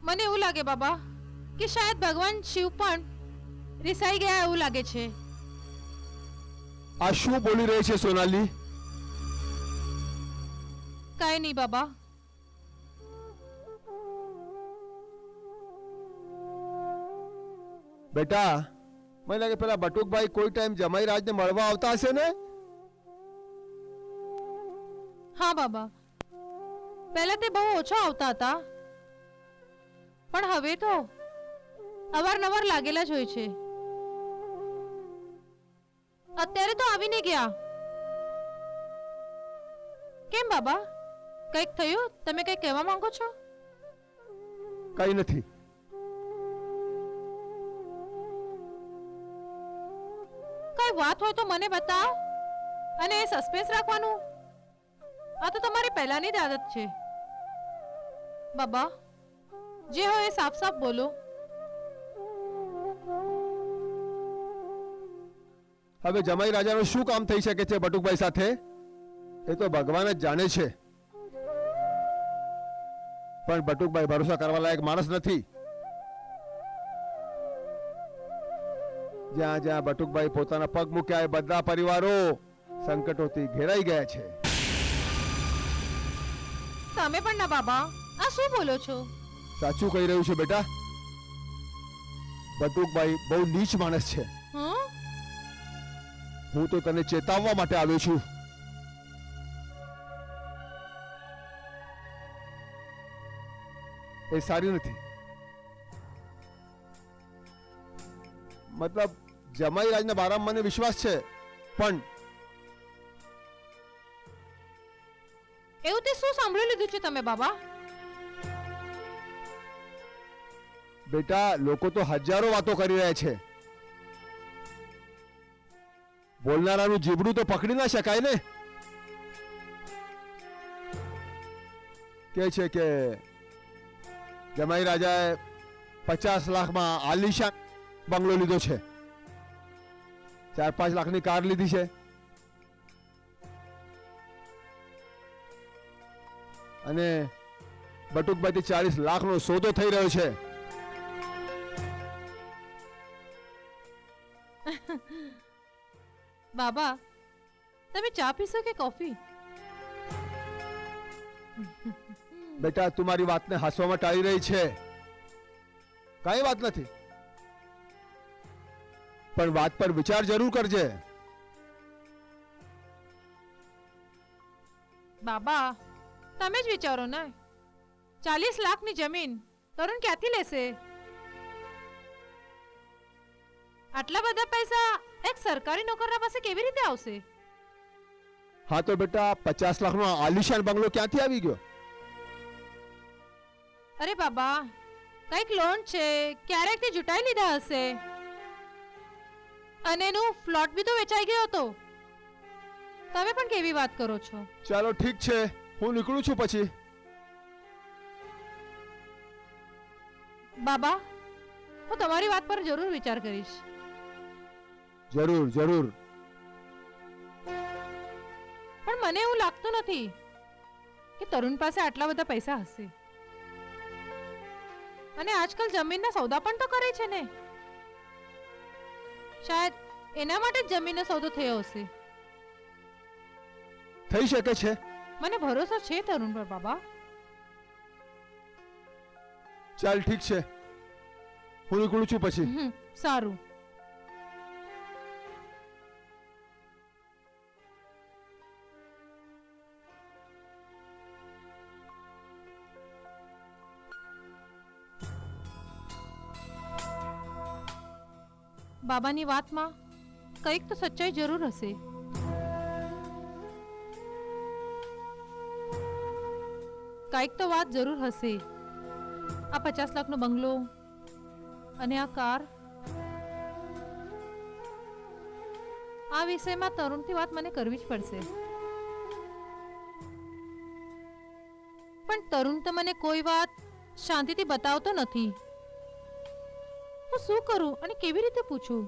[SPEAKER 2] મને એવું લાગે બાબા કે શાયદ ભગવાન શિવ પણ રિસાઈ ગયા એવું લાગે છે.
[SPEAKER 3] આ શું બોલી રહી છે સોનાલી?
[SPEAKER 2] કાંઈ નહીં બાબા.
[SPEAKER 3] બેટા, મને લાગે પેલા બટુકભાઈ કોઈ ટાઈમ જમાઈ રાજને મળવા આવતા હશે ને?
[SPEAKER 2] હા બાબા, પહેલા તે બહુ ઓછા આવતા હતા, પણ હવે તો અવારનવાર લાગેલા જ હોય છે. અત્યારે તો આવીને ગયા. કેમ બાબા, કંઈક થયું? તમે કંઈક કહેવા માંગો છો?
[SPEAKER 3] કઈ નથી.
[SPEAKER 2] કઈ વાત હોય તો મને બતાવો, અને એ સસ્પેન્સ રાખવાનું આ તો તમારી પહેલાની જ આદત છે. બાબા, જે હોય એ સાફ સાફ બોલો.
[SPEAKER 3] હવે જમાઈ રાજાનું શું કામ થઈ શકે છે બટુકભાઈ સાથે એ તો ભગવાન જ જાણે છે. પણ બટુકભાઈ ભરોસા કરવા લાયક માણસ નથી. જ્યાં જ્યાં બટુકભાઈ પોતાના પગ મૂક્યા એ બધા પરિવારો સંકટોથી ઘેરાઈ ગયા છે.
[SPEAKER 2] તમે પણ ના બાબા, આ શું બોલો છો?
[SPEAKER 3] સાચું કહી રહ્યું છે બેટા. બટુકભાઈ બહુ નીચ માણસ છે.
[SPEAKER 2] હં?
[SPEAKER 3] હું તો તને ચેતવવા માટે આવ્યો છું. એ સારી નથી. મતલબ જમાઈ રાજના બારામાં મને વિશ્વાસ છે, પણ
[SPEAKER 2] એવું તે શું સાંભળી લીધું છે તમે બાબા?
[SPEAKER 3] બેટા, લોકો તો હજારો વાતો કરી રહ્યા છે. બોલનારાનું જીભડું તો પકડી ના શકાય ને. કે છે કે જમાઈ રાજાએ 50 લાખમાં આલિશાન બંગલો લીધો છે, 4-5 લાખની કાર લીધી છે, અને બટુકભાઈથી 40 લાખનો સોદો થઈ રહ્યો છે.
[SPEAKER 2] બાબા, તમે ચા પીશો કે કોફી?
[SPEAKER 3] બેટા, તું મારી વાતને હસવામાં ટાળી રહી છે. કઈ વાત નથી, પણ વાત પર વિચાર જરૂર કરજે.
[SPEAKER 2] બાબા, તમે જ વિચારો ને, 40 લાખની જમીન તરુણ ક્યાંથી લેશે? આટલા બધા પૈસા એક સરકારી નોકરના પાસે કેવી રીતે આવશે?
[SPEAKER 3] હા તો બેટા, 50 લાખનો આલિશાન બંગલો ક્યાંથી આવી ગયો?
[SPEAKER 2] અરે બાબા, કઈક લોન છે, ક્યારેક તે જુટાઈ લીધા હશે, અને એનું ફ્લોટ બી તો વેચાઈ ગયો હતો. તમે પણ કેવી વાત કરો છો?
[SPEAKER 3] ચાલો ઠીક છે, હું નીકળું છું પછી.
[SPEAKER 2] બાબા, હું તમારી વાત પર જરૂર વિચાર કરીશ.
[SPEAKER 3] જરૂર જરૂર.
[SPEAKER 2] મને એવું લાગતું નથી કે તરુણ પાસે આટલા બધા પૈસા હશે. અને આજકાલ જમીનના સોદા પણ તો કરે છે ને. શાયદ એના માટે જ જમીનનો સોદો થયો હશે.
[SPEAKER 3] થઈ શકે છે.
[SPEAKER 2] મને ભરોસો છે તરુણ પર બાબા.
[SPEAKER 3] ચાલ ઠીક છે, હું નીકળું છું પછી.
[SPEAKER 2] સારું. બાબાની વાતમાં કંઈક તો સચ્ચાઈ જરૂર હશે. કંઈક તો વાત જરૂર હશે. આ 50 લાખનો બંગલો અને આ કાર, આ વિષયમાં તરુણથી વાત મને કરવી જ પડશે. પણ તરુણ તો મને કોઈ વાત શાંતિથી બતાવતો નથી. હું શું કરું અને કેવી રીતે પૂછું?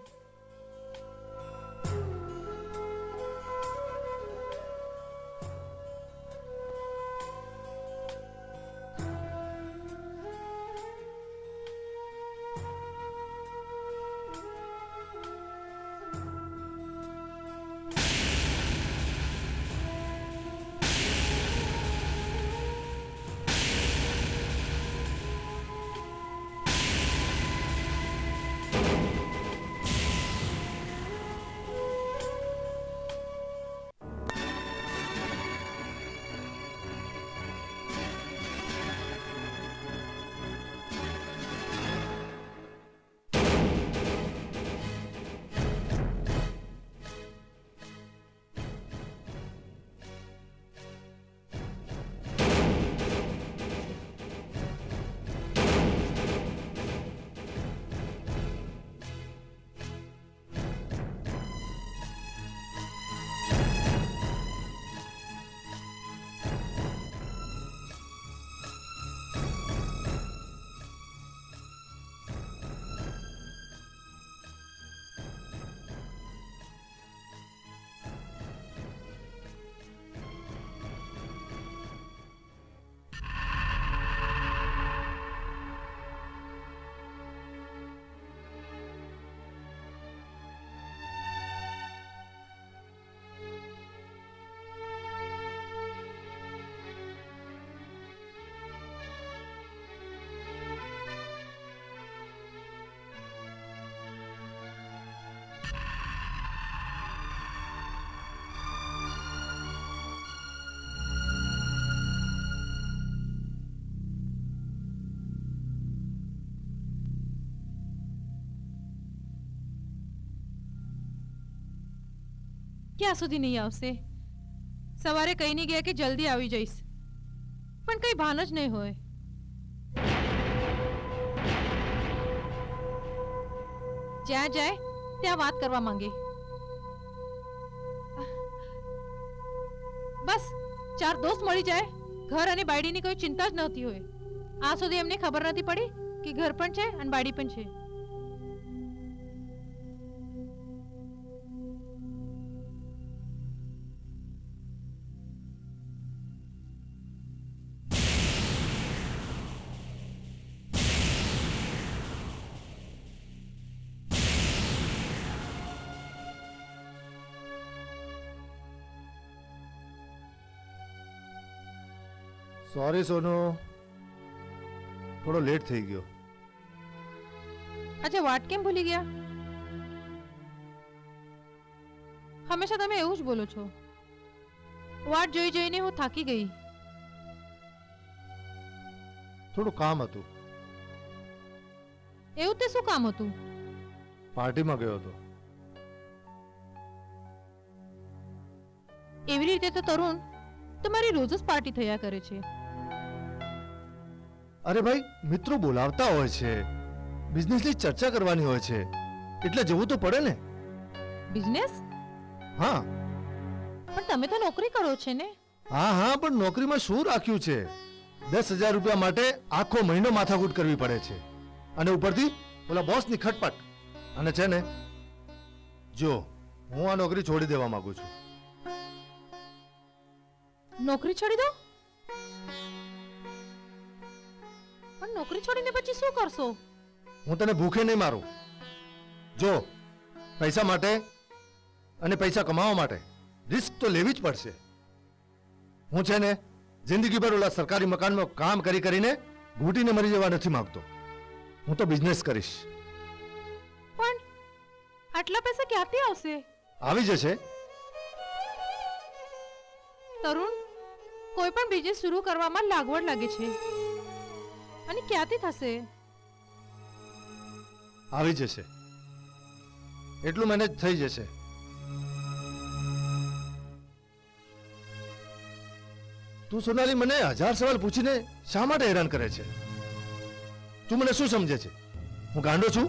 [SPEAKER 2] ક્યાં સુધી નહીં આવશે? સવારે કહી નહીં ગયા કે જલ્દી આવી જઈશ, પણ કઈ ભાન જ નહીં હોય. જ્યાં જાય ત્યાં વાત કરવા માંગે. બસ 4 દોસ્ત મળી જાય, ઘર અને બાયડીની કોઈ ચિંતા જ નહોતી હોય. આ સુધી એમને ખબર નથી પડી કે ઘર પણ છે અને બાયડી પણ છે.
[SPEAKER 1] સોરી સોનુ, થોડો લેટ થઈ ગયો.
[SPEAKER 2] આજે વાટ કેમ ભૂલી ગયા? હંમેશા તમે એવું જ બોલો છો. વાટ જોઈ જોઈને હું થાકી ગઈ.
[SPEAKER 1] થોડું કામ હતું.
[SPEAKER 2] એવું તે શું કામ હતું?
[SPEAKER 1] પાર્ટીમાં ગયો હતો.
[SPEAKER 2] એવી રીતે તો તરુણ તમારી રોજ જ પાર્ટી થયા કરે છે.
[SPEAKER 1] અરે ભાઈ, મિત્રો બોલાવતા હોય છે, બિઝનેસની ચર્ચા કરવાની હોય છે, એટલે જવું તો પડે ને.
[SPEAKER 2] બિઝનેસ?
[SPEAKER 1] હા.
[SPEAKER 2] પણ તમે તો નોકરી કરો છો ને?
[SPEAKER 1] હા, પણ નોકરીમાં શું રાખ્યું છે? 10,000 રૂપિયા માટે આખો મહિનો માથાકૂટ કરવી પડે છે, અને ઉપરથી ઓલા બોસની ખટપટ. અને છે ને, જો હું આ નોકરી છોડી દેવા માંગુ છું.
[SPEAKER 2] નોકરી છોડી દો? પણ નોકરી છોડીને પછી શું કરશો?
[SPEAKER 1] હું તને ભૂખે નહીં મારું. જો પૈસા માટે અને પૈસા કમાવા માટે રિસ્ક તો લેવી જ પડશે. હું છે ને જિંદગીભર ઓલા સરકારી મકાનમાં કામ કરી કરીને ઘૂંટીને મરી જવા નથી માંગતો. હું તો બિઝનેસ કરીશ.
[SPEAKER 2] પણ આટલા પૈસા ક્યાંથી આવશે?
[SPEAKER 1] આવી જશે.
[SPEAKER 2] તરુણ, કોઈ પણ બિઝનેસ શરૂ કરવામાં લાગવડ લાગે છે, અને ક્યાંથી થશે?
[SPEAKER 1] આવી જશે. એટલું મેનેજ થઈ જશે. તું સોનાલી મને 1000 સવાલ પૂછીને શા માટે હેરાન કરે છે? તું મને શું સમજે છે? હું ગાંડો છું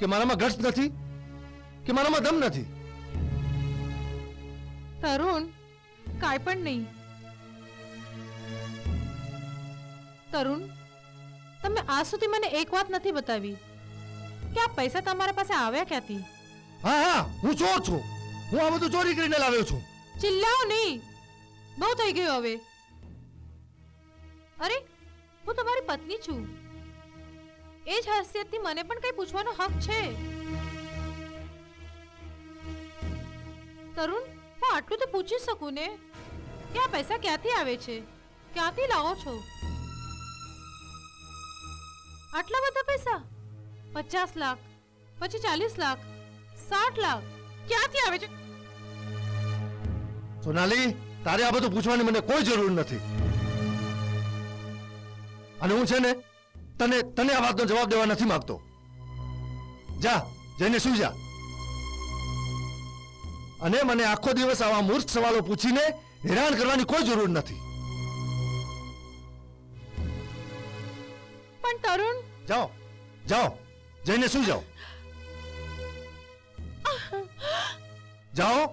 [SPEAKER 1] કે મારામાં ગટ્સ નથી કે મારામાં દમ નથી?
[SPEAKER 2] તરુણ, કાંઈ પણ નહીં. તરુણ, તમે આજ સુધી મને એક વાત નથી બતાવી કે આ પૈસા તમારા પાસે આવ્યા ક્યાંથી?
[SPEAKER 1] હા હા, હું ચોર છું. હું આ બધું ચોરી કરીને લાવ્યો છું.
[SPEAKER 2] ચિલ્લાઓ નહીં, બહુ થઈ ગયું હવે. અરે, હું તમારી પત્ની છું. એ જ હાસ્યથી મને પણ કંઈ પૂછવાનો હક છે. તરુણ, હું આટલું તો પૂછી શકું ને કે આ પૈસા ક્યાંથી આવે છે, ક્યાંથી લાવો છો? આટલા બધા પૈસા? 50 લાખ, પછી 40 લાખ, 60 લાખ, ક્યાંથી આવે છે?
[SPEAKER 1] સોનાલી, તારે આ બધું પૂછવાની મને કોઈ જરૂર નથી. અને હું છે ને તને તને આ વાતનો જવાબ દેવા નથી માંગતો. જા, જઈને સુઈ જા. અને મને આખો દિવસ આવા મૂર્ખ સવાલો પૂછીને હેરાન કરવાની કોઈ જરૂર નથી.
[SPEAKER 2] પણ તરુણ,
[SPEAKER 1] જાઓ જાઓ, જઈને સુઈ જાઓ. જાઓ.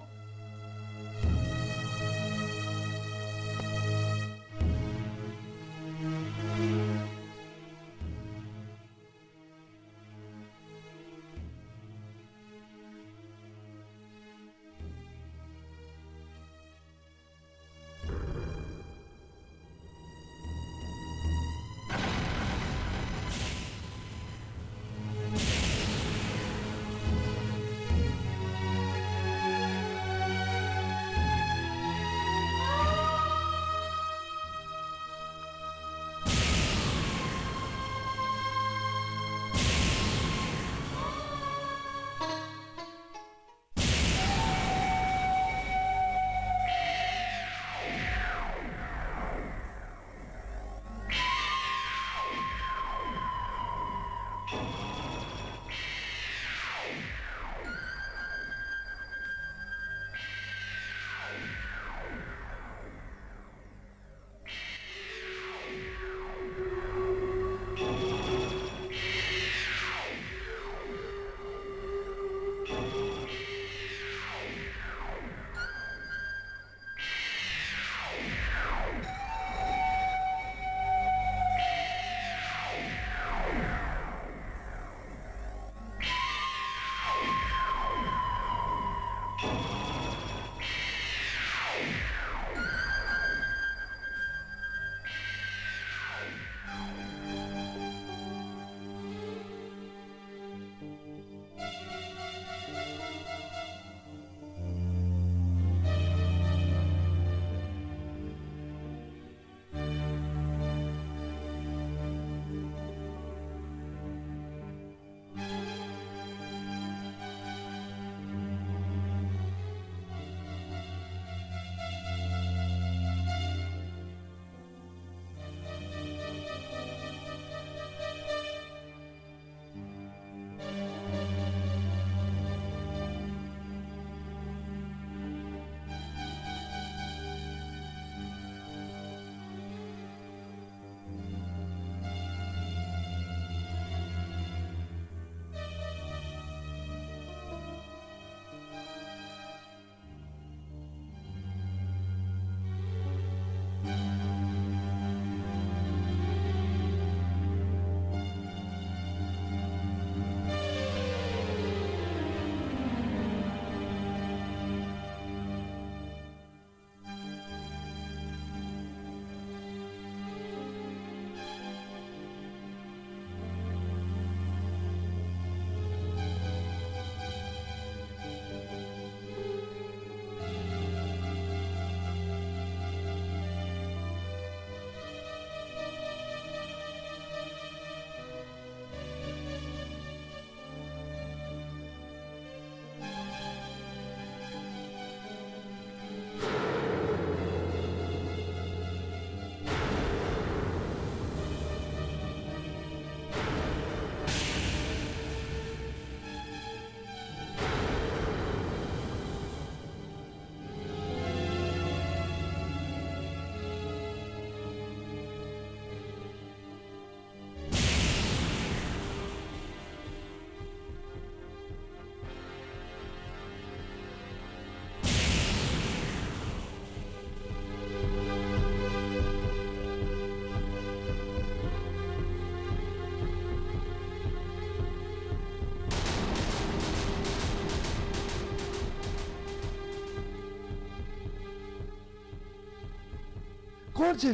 [SPEAKER 1] કોણ છે?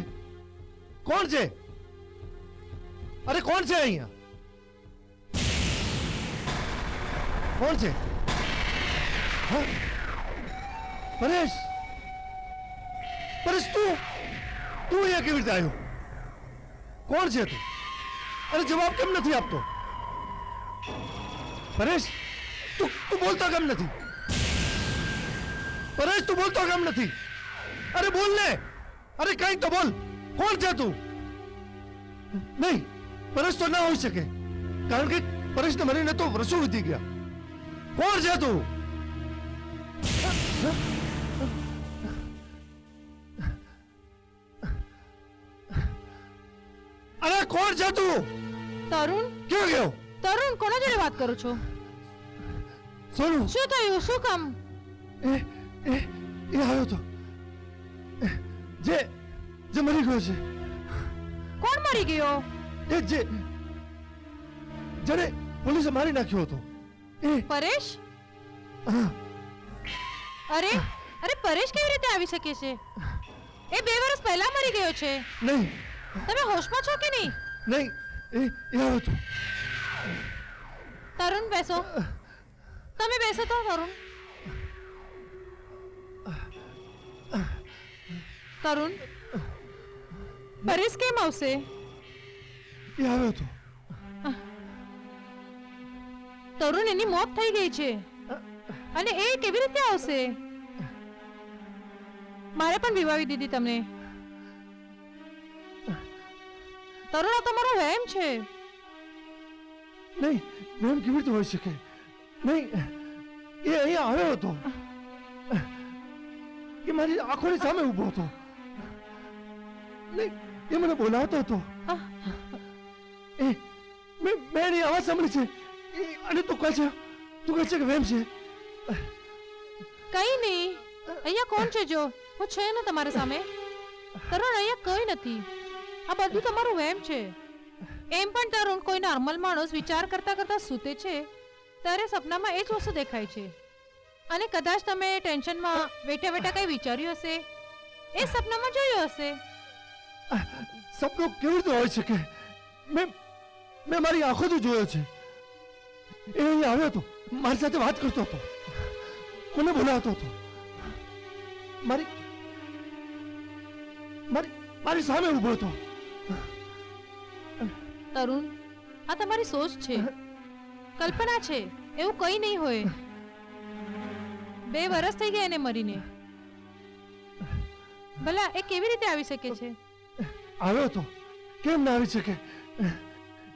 [SPEAKER 1] કોણ છે? અરે કોણ છે અહીંયા? કોણ છે? હા? પરેશ, પરેશ તું અહીંયા કેવી રીતે આવ્યો? કોણ છે તું? અરે જવાબ કેમ નથી આપતો? પરેશ, તું બોલતો કેમ નથી? પરેશ, તું બોલતો કેમ નથી? અરે બોલ ને! અરે કંઈક તો બોલ! કોણ છે તું? નહીં, પરેશ તો ના હોઈ શકે, કારણ કે પરેશને મરીને તો વર્ષો વીતી ગયા. કોણ છે તું? અરે કોણ છે તું?
[SPEAKER 2] તરુણ,
[SPEAKER 1] ક્યાં ગયો?
[SPEAKER 2] તરુણ, કોના જોડે વાત કરો છો?
[SPEAKER 1] સોનુ,
[SPEAKER 2] શું થયું? શું કામ?
[SPEAKER 1] એ આવ્યો તો, જે મરી ગયો છે.
[SPEAKER 2] કોણ મરી ગયો?
[SPEAKER 1] એ જેને પોલીસે મારી નાખ્યો હતો. એ
[SPEAKER 2] પરેશ?
[SPEAKER 1] હા,
[SPEAKER 2] અરે અરે, પરેશ કેવી રીતે આવી શકે છે? એ 2 વર્ષ પહેલા મરી ગયો છે.
[SPEAKER 1] નહીં
[SPEAKER 2] તમે હોશમાં છો કે નહીં?
[SPEAKER 1] નહીં, એ આવ્યો તો.
[SPEAKER 2] તરુણ, બેસો. તમે બેસો તો. તરુણ, તરુણ, પરેશ કેમ આવશે?
[SPEAKER 1] એ આવ્યો તો.
[SPEAKER 2] તરુણ, એની મોત થઈ ગઈ છે અને એ કેવી રીતે આવશે? મારે પણ વિવાવી દીધી તમને. તરુણ, આ તમારો વહેમ છે.
[SPEAKER 1] નહીં, એમ કેવી રીતે હોઈ શકે? નહીં, એ અહીંયા આવ્યો હતો. એ મારી આંખોની સામે ઊભો હતો. નહીં, એ મને બોલાવતો હતો. મેં એની અવાજ સાંભળી છે. અને તું કહે છે કે વેમ છે.
[SPEAKER 2] કઈ નહીં, અહીંયા કોણ છે? જો હું છે ને તમારા સામે. તરુણ, અહીંયા કઈ નથી. આ બધું તમારું વહેમ છે. એમ પણ તરુણ, કોઈ નોર્મલ માણસ વિચાર કરતા કરતા સૂતે છે ત્યારે સપનામાં એ જ વસ્તુ દેખાય છે. અને કદાચ તમે ટેન્શનમાં બેઠા બેઠા કઈ વિચાર્યું હશે, એ સપનામાં જોયું હશે.
[SPEAKER 1] સપનું કેવી રીતે હોઈ શકે? મેં મારી આંખોથી જોયો છે. એ અહીં આવ્યો હતો, મારી સાથે વાત કરતો હતો, મને બોલાવતો હતો. મારી મારી મારી સામે ઊભો હતો.
[SPEAKER 2] તરુણ, આ તમારી સોચ છે, કલ્પના છે. એવું કઈ નહીં હોય. 2 વર્ષ થઈ ગયા એને મરીને. ભલા એ કેવી રીતે આવી શકે છે?
[SPEAKER 1] આવ્યો હતો, કેમ ના આવી શકે?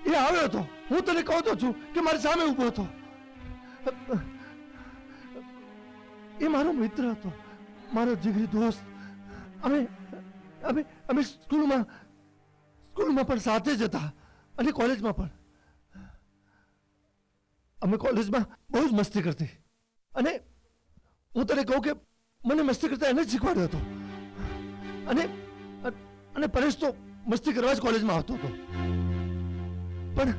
[SPEAKER 1] એ આવ્યો હતો. હું તને કહું તો છું કે મારી સામે ઊભો હતો. એ મારો મિત્ર હતો, મારો જીગરી દોસ્ત. અમે સ્કૂલમાં પણ સાથે જ હતા અને કોલેજમાં પણ. અમે કોલેજમાં બહુ જ મસ્તી કરતી. અને હું તને કહું કે મને મસ્તી કરતા એને જ શીખવાડ્યો હતો. અને પરેશ તો મસ્તી કરવા જ કોલેજમાં આવતો હતો. પણ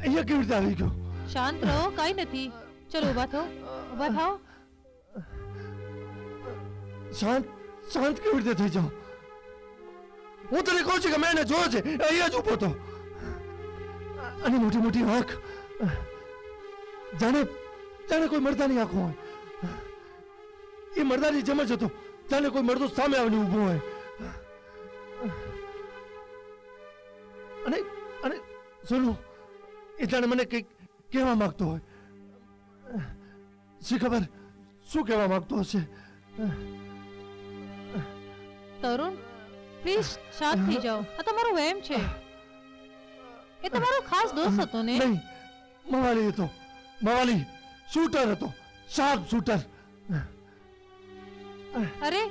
[SPEAKER 1] અહીંયા કેવી રીતે આવી ગયો?
[SPEAKER 2] શાંત રહો, કઈ નથી. ચલો ઊભા થાઓ, ઊભા થાઓ.
[SPEAKER 1] શાંત કેવી રીતે થઈ જાઉં? હું તને કહું છું કે મેં એને જોયો છે, અહીંયા જ ઊભો હતો. અને મોટી મોટી આંખ, જાણે કોઈ મરદાની આંખો હોય. એ મરદાની જેમ જ હતો, જાણે કોઈ મરદો સામે આવીને ઊભો હોય. અને સોનુ, એ જાણે મને કંઈક કહેવા માંગતો હોય. શી ખબર શું કહેવા માંગતો હશે?
[SPEAKER 2] તરુણ, પ્લીઝ શાંત થઈ જાઓ. આ તમારો વહેમ છે. એ તમારો ખાસ દોસ્ત હતો ને?
[SPEAKER 1] નહીં, મવાલી હતો. મવાલી શૂટર હતો, શાર્પ શૂટર.
[SPEAKER 2] અરે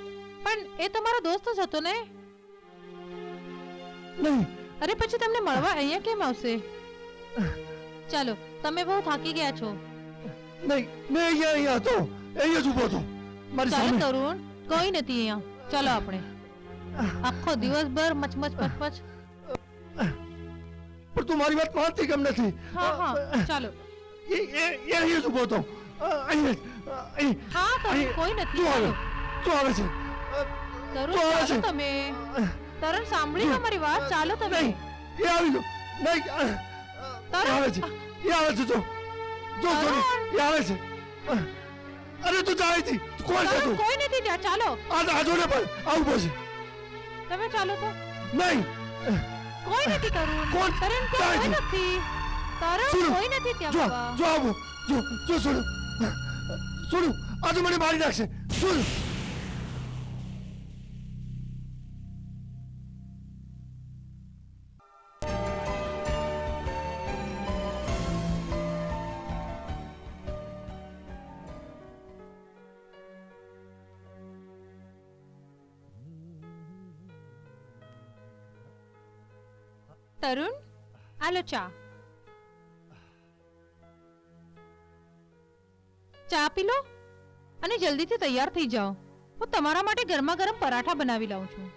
[SPEAKER 2] પણ એ તમારો દોસ્ત જ હતો ને?
[SPEAKER 1] નહીં.
[SPEAKER 2] અરે પછી તમને મળવા અહીંયા કેમ આવશે? ચાલો, તમે બહુ થાકી ગયા છો.
[SPEAKER 1] નહીં, મેં અહીંયા હતો, અહીંયા જ ઊભો હતો મારી
[SPEAKER 2] ચાલો
[SPEAKER 1] સામે.
[SPEAKER 2] તરુણ, કોઈ નથી અહીંયા. ચાલો આપણે આખો દિવસભર મચમચ પચપચ.
[SPEAKER 1] પણ તું મારી વાત માનતી કેમ નથી?
[SPEAKER 2] હા, ચાલો.
[SPEAKER 1] એ અહીંયા જ ઊભો હતો. અહીંયા જ.
[SPEAKER 2] હા તરુણ, કોઈ નથી.
[SPEAKER 1] તું આવે છે.
[SPEAKER 2] તરુણ
[SPEAKER 1] તો આવે
[SPEAKER 2] ચાલો
[SPEAKER 1] છે.
[SPEAKER 2] તમે તરુણ સાંભળી લો મારી વાત ચાલો તમે
[SPEAKER 1] નહીં એ આવી ગયો નહીં એ આવે છે એ આવે છે જો જો સોની એ આવે છે અરે તું જાય છે કોણ છે
[SPEAKER 2] તરુણ
[SPEAKER 1] તું
[SPEAKER 2] કોઈ નથી ત્યાં ચાલો
[SPEAKER 1] આ જોડે પણ આવું બોલ
[SPEAKER 2] તમે ચાલો તો
[SPEAKER 1] નહીં
[SPEAKER 2] કોઈ નથી તરુણ
[SPEAKER 1] કોણ?
[SPEAKER 2] તરુણ ત્યાં કોઈ
[SPEAKER 1] જાય છે.
[SPEAKER 2] નથી તરુણ
[SPEAKER 1] સુનો.
[SPEAKER 2] કોઈ નથી ત્યાં
[SPEAKER 1] જો
[SPEAKER 2] બાબા
[SPEAKER 1] જો આવું જો સોનું સોનું આ તો મને મારી નાખશે સોનું
[SPEAKER 2] તરુણ આલો ચા ચા પી લો અને જલ્દીથી તૈયાર થઈ જાઓ હું તમારા માટે ગરમા ગરમ પરાઠા બનાવી લાવું છું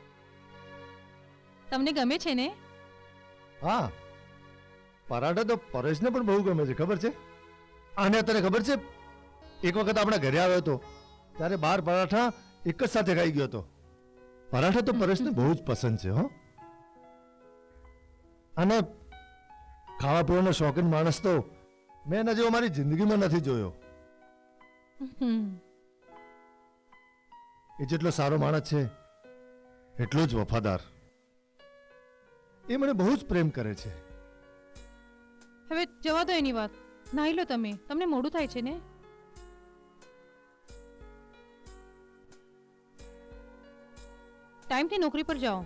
[SPEAKER 2] તમને ગમે છે ને
[SPEAKER 1] હા પરાઠા તો પરેશને પણ બહુ ગમે છે ખબર છે આને તને ખબર છે એક વખત આપણા ઘરે આવ્યો હતો ત્યારે 12 પરાઠા એક જ સાથે ખાઈ ગયો હતો પરાઠા તો પરેશને બહુ જ પસંદ છે હો અને ખાવા પીવાનો શોખીન માણસ તો મેં એના જેવો મારી જિંદગીમાં નથી જોયો
[SPEAKER 2] હમ.
[SPEAKER 1] એ જેટલો સારો માણસ છે એટલો જ વફાદાર એ મને બહુ જ પ્રેમ કરે છે
[SPEAKER 2] હવે જવા દો એની વાત નાહી લો તમે તમને મોડું થાય છે ને ટાઈમથી નોકરી પર જાઓ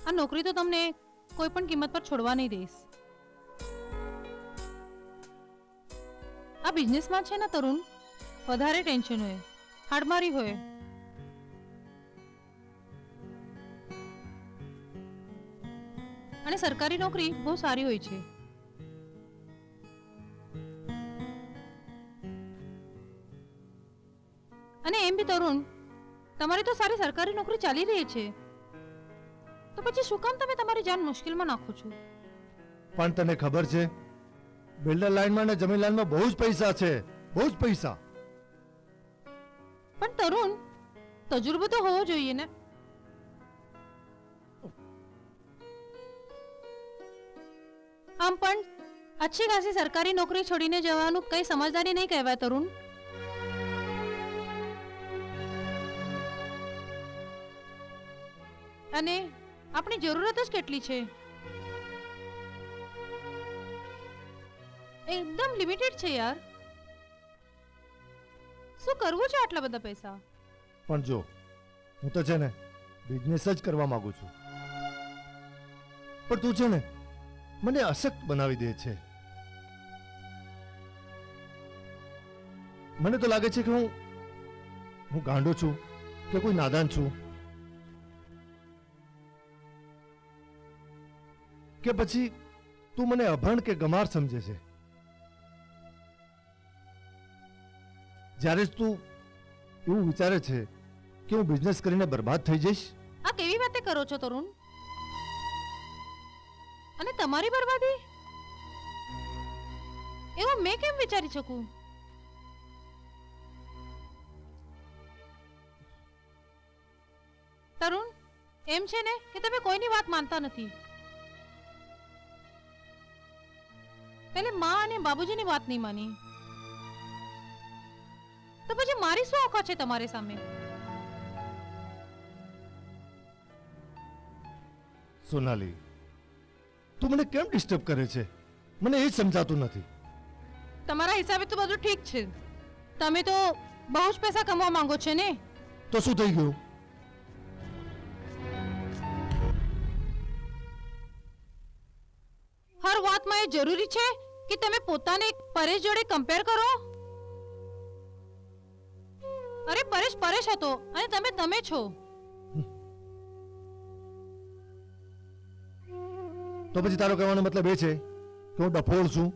[SPEAKER 2] આ નોકરી તો તમને કોઈ પણ કિંમત પર છોડવા નહીં દઈશ આ બિઝનેસમાં છે ને તરુણ વધારે ટેન્શન હોય હાડમારી હોય અને સરકારી નોકરી બહુ સારી હોય છે અને એમ બી તરુણ તમારી તો સારી સરકારી નોકરી ચાલી રહી છે તો પછી શું કામ તમે તમારી જાન મુશ્કેલમાં નાખો છો
[SPEAKER 1] પણ તને ખબર છે બિલ્ડર લાઈનમાં ને જમીન લાઈનમાં બહુ જ પૈસા છે બહુ જ પૈસા
[SPEAKER 2] પણ તરુણ તજુર્બો તો હોવો જોઈએ ને આમ પણ અચ્છી ખાસી સરકારી નોકરી છોડીને જવાનું કઈ સમજદારી નહીં કહેવાય તરુણ અને આપણી જરૂરત જ કેટલી છે એકદમ લિમિટેડ છે યાર શું કરવું છે આટલા બધા પૈસા
[SPEAKER 1] પણ જો હું તો છે ને બિઝનેસ જ કરવા માંગુ છું પણ તું છે ને મને અશક્ત બનાવી દે છે મને તો લાગે છે કે હું ગાંડો છું કે કોઈ નાદાન છું કે પછી તું મને અભણ કે ગમાર સમજે છે જ્યારે જ તું એવું વિચારે છે કે હું બિઝનેસ કરીને બરબાદ થઈ જઈશ
[SPEAKER 2] આ કેવી વાતે કરો છો તરુણ અને તમારી બરબાદી એવું મેં કેમ વિચારી શકું તરુણ એમ છે ને કે તમે કોઈની વાત માનતા નથી પેલે માં અને બાબુજીની વાત નહીં માની તો પછી મારી શું ઓકાત છે તમારી સામે
[SPEAKER 1] સોનાલી તું મને કેમ ડિસ્ટર્બ કરે છે મને એ જ સમજાતું નથી
[SPEAKER 2] તમારા હિસાબે તો બધું ઠીક છે તમે તો બહુ જ પૈસા કમાવા માંગો છો ને
[SPEAKER 1] તો શું થઈ ગયું
[SPEAKER 2] હર વાતમાં એ જરૂરી છે કે તમે પોતાને પરેશ જોડે કમ્પેર કરો અરે પરેશ પરેશ હતો અને તમે છો
[SPEAKER 1] તો પછી તારો કહેવાનો મતલબ એ છે કે હું ડફોળ છું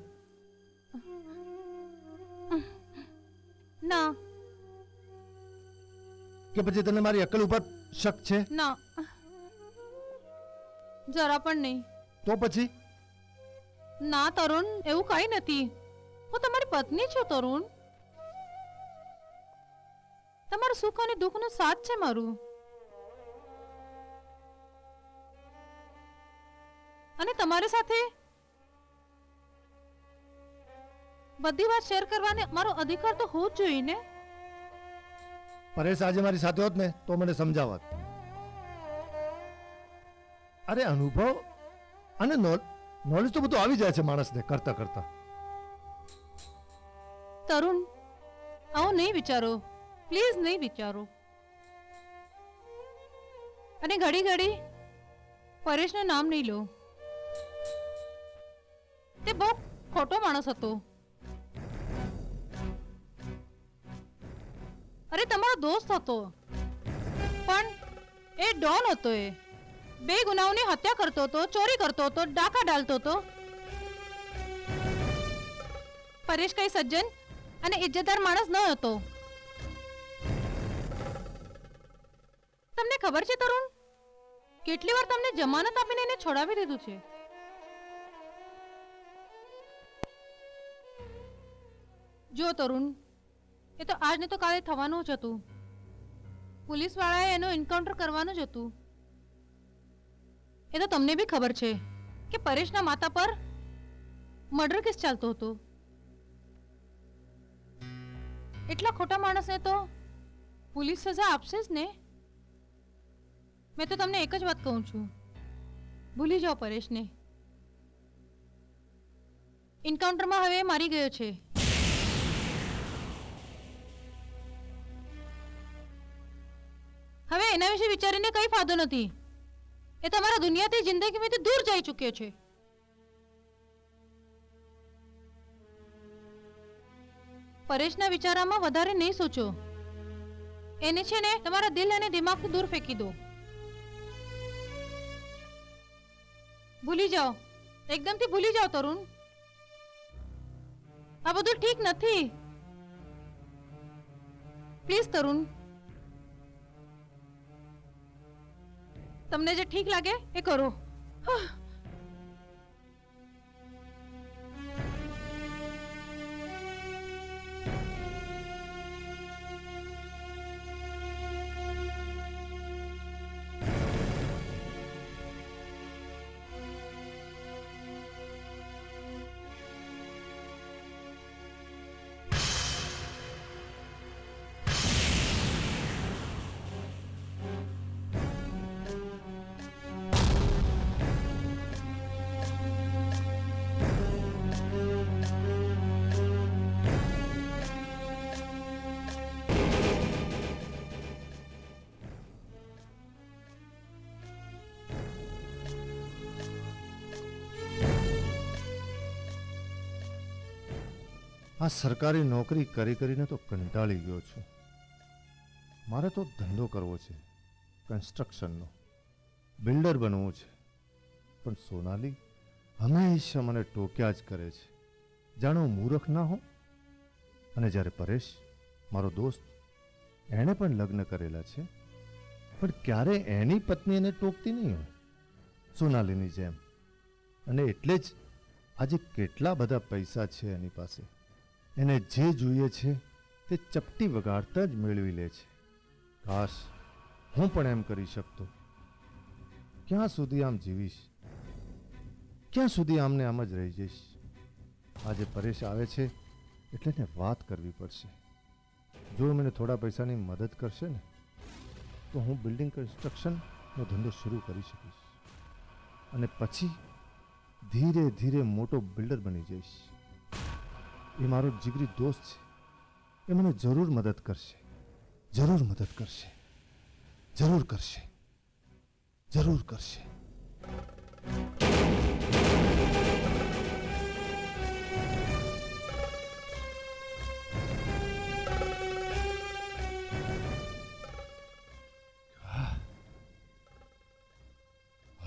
[SPEAKER 2] ના
[SPEAKER 1] કે પછી તને મારી અક્કલ ઉપર શક છે
[SPEAKER 2] ના જરા પણ નહીં
[SPEAKER 1] તો પછી
[SPEAKER 2] ના તરુણ એવું કઈ નથી હું તમારી પત્ની છું તરુણ તમારું સુખ અને દુઃખનો સાથ છે મારું તમારી સાથે બધી વાત શેર કરવાનો મારો અધિકાર તો હોવો જ જોઈએ ને.
[SPEAKER 1] પરેશ આજે મારી સાથે હોત ને તો મને સમજાવત. અરે અનુભવ અને નોલેજ તો બધું આવી જાય છે માણસને કરતા કરતા.
[SPEAKER 2] તરુણ, આવું નહીં વિચારો, પ્લીઝ નહીં વિચારો. અને ઘડી ઘડી પરેશનું નામ નહીં લો. તે બહુ ખોટો માણસ હતો. અરે તમારો દોસ્ત હતો, પણ એ ડોન હતો. એ 2 ગુનાઓની હત્યા કરતો હતો, ચોરી કરતો હતો, ડાકા ડાલતો હતો. પરેશ કઈ સજ્જન અને ઇજ્જતદાર માણસ ન હતો. તમને ખબર છે તરુણ, કેટલી વાર તમને જમાનત આપીને એને છોડાવી દીધું છે. જો તરુણ, એ તો આજ ને તો કાલે થવાનું જ હતું. પોલીસ વાળાએ એનું એન્કાઉન્ટર કરવાનું જ હતું. એ તો તમને બી ખબર છે કે પરેશના માતા પર મર્ડર કેસ ચાલતો હતો. એટલા ખોટા માણસને તો પોલીસ સજા આપશે જ ને. મેં તો તમને એક જ વાત કહું છું, ભૂલી જાઓ પરેશને. એન્કાઉન્ટરમાં હવે મારી ગયો છે. હવે એના વિશે વિચારીને કઈ ફાયદો નથી. એ તમારા દુનિયાથી જિંદગીમાંથી દૂર જઈ ચૂક્યો છે. પરેશના વિચારોમાં વધારે નહીં સોચો. એને છે ને તમારા દિલ અને દિમાગથી દૂર ફેંકી દો. ભૂલી જાઓ, એકદમથી ભૂલી જાઓ તરુણ. આ બધું ઠીક નથી. પ્લીઝ તરુણ, તમને જે ઠીક લાગે એ કરો.
[SPEAKER 1] આ સરકારી નોકરી કરી કરીને તો કંટાળી ગયો છું. મારે તો ધંધો કરવો છે, કન્સ્ટ્રક્શનનો. બિલ્ડર બનવું છે. પણ સોનાલી હંમેશા મને ટોક્યા જ કરે છે, જાણે હું મૂર્ખ ના હોઉં. અને જ્યારે પરેશ મારો દોસ્ત, એણે પણ લગ્ન કરેલા છે, પણ ક્યારે એની પત્ની એને ટોકતી નહીં હોય સોનાલીની જેમ. અને એટલે જ આજે કેટલા બધા પૈસા છે એની પાસે. એને જે જોઈએ છે તે ચપટી વગાડતા જ મેળવી લે છે. કાશ હું પણ એમ કરી શકતો. ક્યાં સુધી આમ જીવીશ? ક્યાં સુધી આમને આમ જ રહી જઈશ? આજે પરેશ આવે છે એટલે એને વાત કરવી પડશે. જો મને થોડા પૈસાની મદદ કરશે ને તો હું બિલ્ડિંગ કન્સ્ટ્રક્શનનો ધંધો શરૂ કરી શકીશ. અને પછી ધીરે ધીરે મોટો બિલ્ડર બની જઈશ. એ મારો જીગરી દોસ્ત છે. એ મને જરૂર મદદ કરશે. જરૂર મદદ કરશે. જરૂર કરશે. જરૂર કરશે.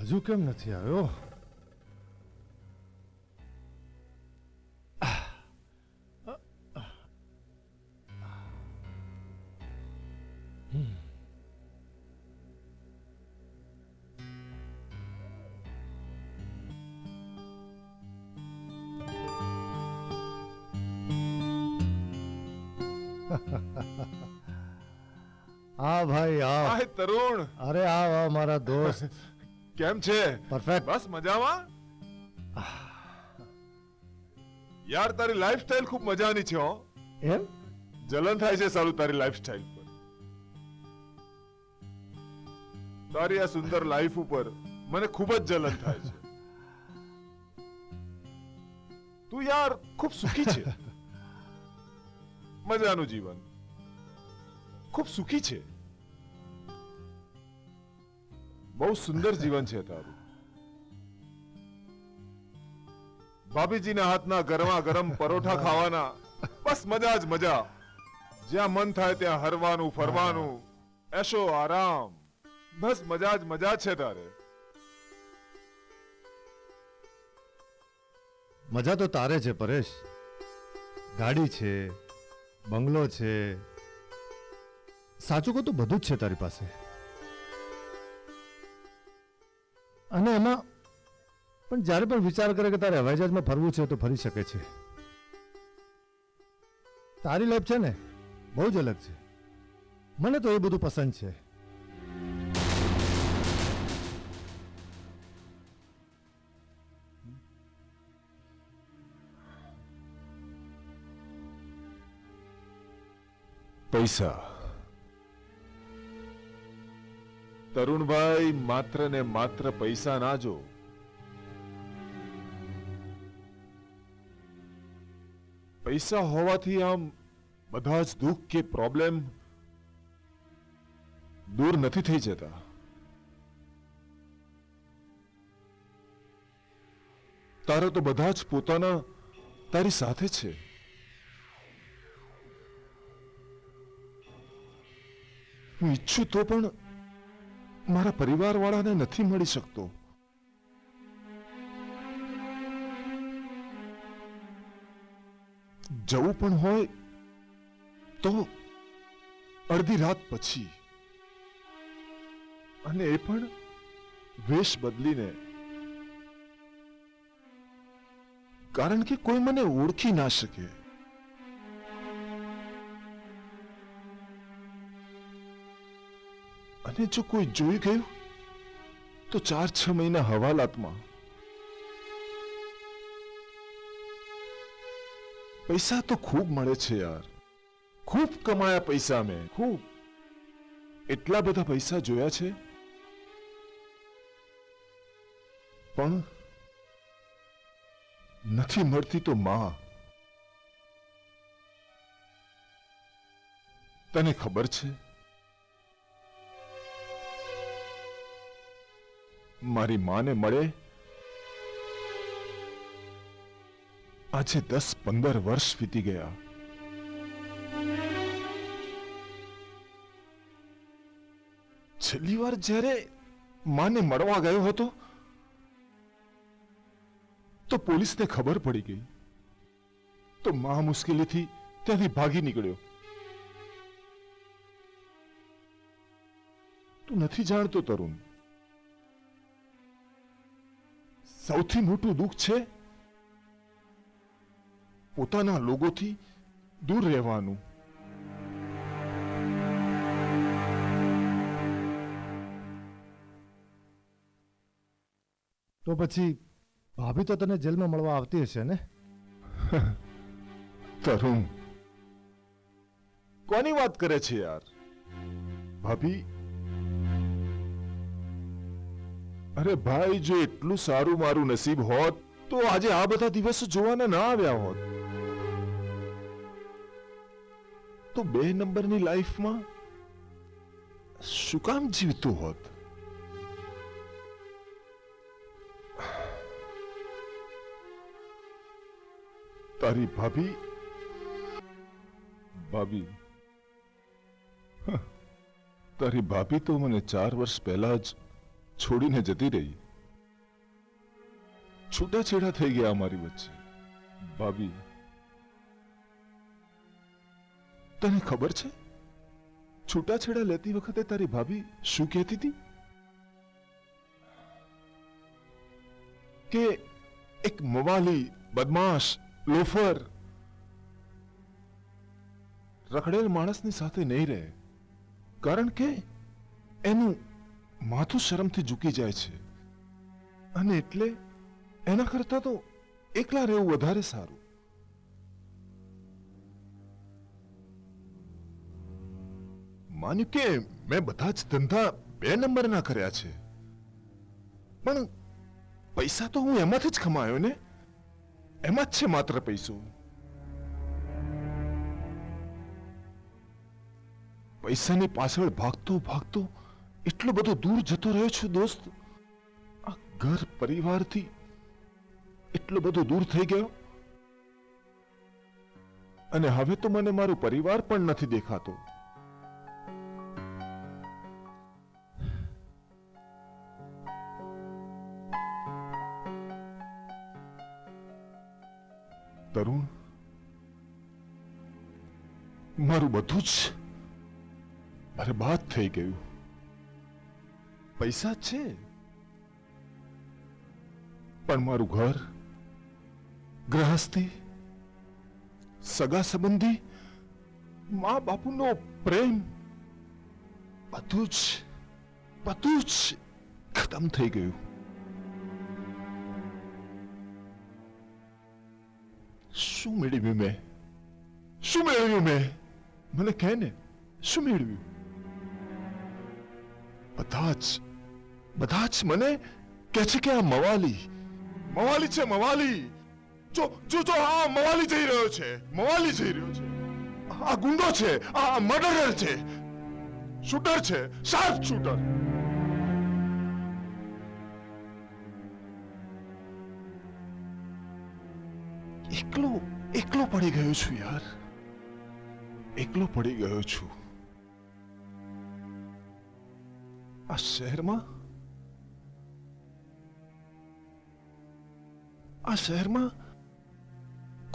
[SPEAKER 1] હજુ કેમ નથી આવ્યો? આ ભાઈ આ
[SPEAKER 4] હાય તરુણ,
[SPEAKER 1] અરે આ મારા દોસ્ત.
[SPEAKER 4] કેમ છે?
[SPEAKER 1] પરફેક્ટ.
[SPEAKER 4] બસ મજામાં. યાર તારી લાઈફસ્ટાઈલ ખૂબ મજાની છે હો.
[SPEAKER 1] એમ
[SPEAKER 4] જલન થાય છે સાલું તારી લાઈફસ્ટાઈલ પર. તારી આ સુંદર લાઈફ ઉપર મને ખૂબ જ જલન થાય છે. તું યાર ખૂબ સુખી છે. મજાનું જીવન ખૂબ સુખી છે. બહુ સુંદર જીવન છે તારું. ભાભીજીના હાથના ગરમા ગરમ પરોઠા ખાવાના, બસ મજા જ મજા. જ્યાં મન થાય ત્યાં હરવાનું ફરવાનું, એશો આરામ, બસ મજા જ મજા છે તારે.
[SPEAKER 1] મજા તો તારે છે પરેશ. ગાડી છે, બંગલો છે, સાચું કહું તો બધું જ છે તારી પાસે. અને એમાં પણ જ્યારે પણ વિચાર કરે કે તારે હવાઈ જહાજમાં ફરવું છે તો ફરી શકે છે. તારી લાઈફ છે ને બહુ જ અલગ છે. મને તો એ બધું પસંદ છે.
[SPEAKER 4] પૈસા. તરુણભાઈ, માત્ર ને માત્ર પૈસા ના જો. પૈસા હોવાથી આમ બધા જ દુઃખ કે પ્રોબ્લેમ દૂર નથી થઈ જતા. તારા તો બધા જ પોતાના તારી સાથે છે. હું ઈચ્છું તો પણ મારા પરિવારવાળાને નથી મળી શકતો. જવું પણ હોય તો અડધી રાત પછી, અને એ પણ વેશ બદલીને. કારણ કે કોઈ મને ઓળખી ના શકે. અને જો કોઈ જોઈ ગયું તો 4-6 મહિના હવાલાતમાં. પૈસા તો ખૂબ મળે છે યાર. ખૂબ કમાયા પૈસા મેં, ખૂબ. એટલા બધા પૈસા જોયા છે, પણ નથી મળતી તો માં. તને ખબર છે મારી માને મળે આજે 10-15 વર્ષ વીતી ગયા. છેલ્લી વાર જ્યારે માને મળવા ગયો હતો તો પોલીસને ખબર પડી ગઈ, તો મા મુશ્કેલીથી ત્યાંથી ભાગી નીકળ્યો. તું નથી જાણતો તરુણ, સૌથી મોટું દુઃખ છે પોતાના લોકોથી દૂર રહેવાનું.
[SPEAKER 1] તો પછી ભાભી તો તને જેલમાં મળવા આવતી હશે ને?
[SPEAKER 4] તરુણ, કોની વાત કરે છે યાર? ભાભી? અરે ભાઈ, જો એટલું સારું મારું નસીબ હોત તો આજે આ બધા દિવસો જોવાના ના આવ્યા હોત. તો 2 નંબરની લાઈફમાં શું કામ જીવતું હોત? તારી ભાભી તારી ભાભી તો મને 4 વર્ષ પહેલા જ છોડીને જતી રહી. છૂટાછેડા થઈ ગયા અમારી વચ્ચે. ભાભી, તને ખબર છે છૂટાછેડા લેતી વખતે તારી ભાભી શું કહેતી હતી? કે એક મવાલી, બદમાશ, લોફર, રખડેલ માણસની સાથે નહીં રહે, કારણ કે એનું માથું શરમથી ઝૂકી જાય છે અને એટલે એના કરતા તો એકલા રહેવું વધારે સારું. માન્યું કે મેં બધા જ ધંધા 2 નંબરના કર્યા છે, પણ પૈસા તો હું એમાંથી જ કમાયો ને. એમાં જ છે માત્ર પૈસો. પૈસાની પાછળ ભાગતો ભાગતો એટલો બધો દૂર જતો રહ્યો છું દોસ્ત. આ ઘર પરિવારથી એટલો બધો દૂર થઈ ગયો, અને હવે તો મને મારું પરિવાર પણ નથી દેખાતો. તરુણ, મારું બધું જ બરબાદ થઈ ગયું. પૈસા છે, પણ મારું ઘર, ગૃહસ્થી, સગા સંબંધી, મા બાપુનો પ્રેમ, બધું જ ખતમ થઈ ગયું. શું મેળવ્યું મેં? શું મેળવ્યું મેં? મને કહે ને, શું મેળવ્યું? બધા જ મને કહે છે કે આ મવાલી છે, મવાલી. જો આ મવાલી જઈ રહ્યો છે. આ ગુંડો છે, આ મર્ડરર છે, શૂટર છે, શાર્પ શૂટર. એકલો પડી ગયો છું યાર. એકલો પડી ગયો છું. આ શહેરમાં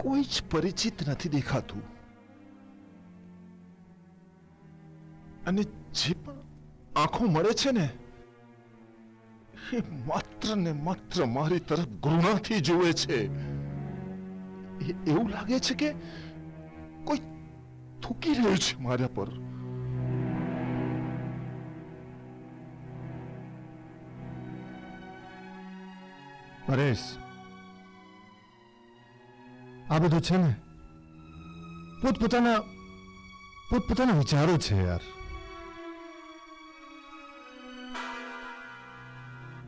[SPEAKER 4] કોઈ જ પરિચિત નથી દેખાતું. અને જે પણ આંખો મળે છે ને, એ માત્ર ને માત્ર મારી તરફ ઘૃણાથી જુએ છે. એવું લાગે છે કે કોઈ થૂકી રહ્યું છે મારા પર.
[SPEAKER 1] પરેશ, આ બધું છે ને પોતપોતાના વિચારો છે યાર.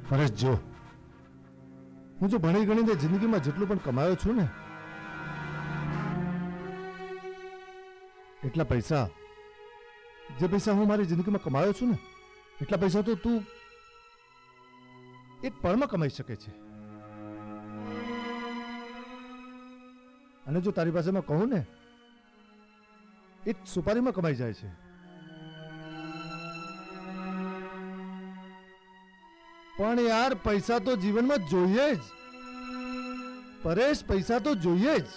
[SPEAKER 1] પરેશ, જો હું જો ભણી ગણીને જિંદગીમાં જેટલું પણ કમાયો છું ને, એટલા પૈસા, જે પૈસા હું મારી જિંદગીમાં કમાયો છું ને, એટલા પૈસા તો તું એક પળમાં કમાઈ શકે છે. અને જો તારી પાસે મેં કહું ને, એક સુપારીમાં કમાઈ જાય છે. પણ યાર, પૈસા તો જીવનમાં જોઈએ જ પરેશ, પૈસા તો જોઈએ જ.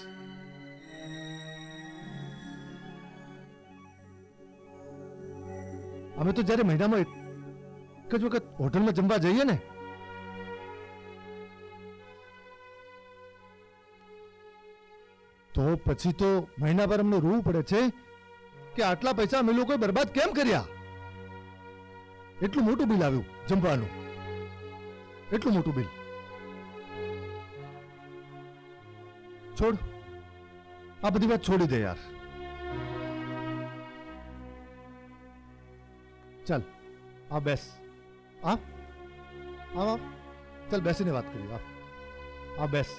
[SPEAKER 1] અમે તો જ્યારે મહિનામાં એક જ વખત હોટલમાં જમવા જઈએ ને, તો પછી તો મહિનાભર અમને રોવું પડે છે કે આટલા પૈસા અમે લોકોએ બરબાદ કેમ કર્યા. એટલું મોટું બિલ આવ્યું જમવાનું, એટલું મોટું બિલ. છોડ, આ બધી વાત છોડી દે યાર. ચાલ આ બેસ. આવ, ચાલ બેસીને વાત કરીએ. આ બેસ.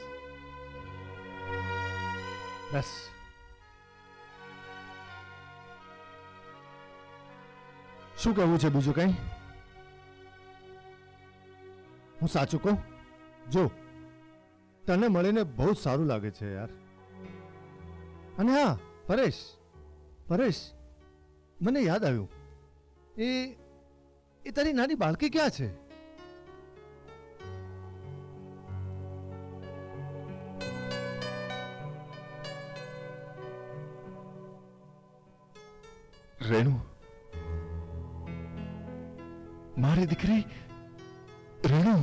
[SPEAKER 1] શું કહેવું છે બીજું કઈ? હું સાચું કહું, જો તને મળીને બહુ સારું લાગે છે યાર. અને હા પરેશ, મને યાદ આવ્યું, એ તારી નાની બાળકી ક્યાં છે?
[SPEAKER 4] રેણુ, મારી દીકરી રેણુ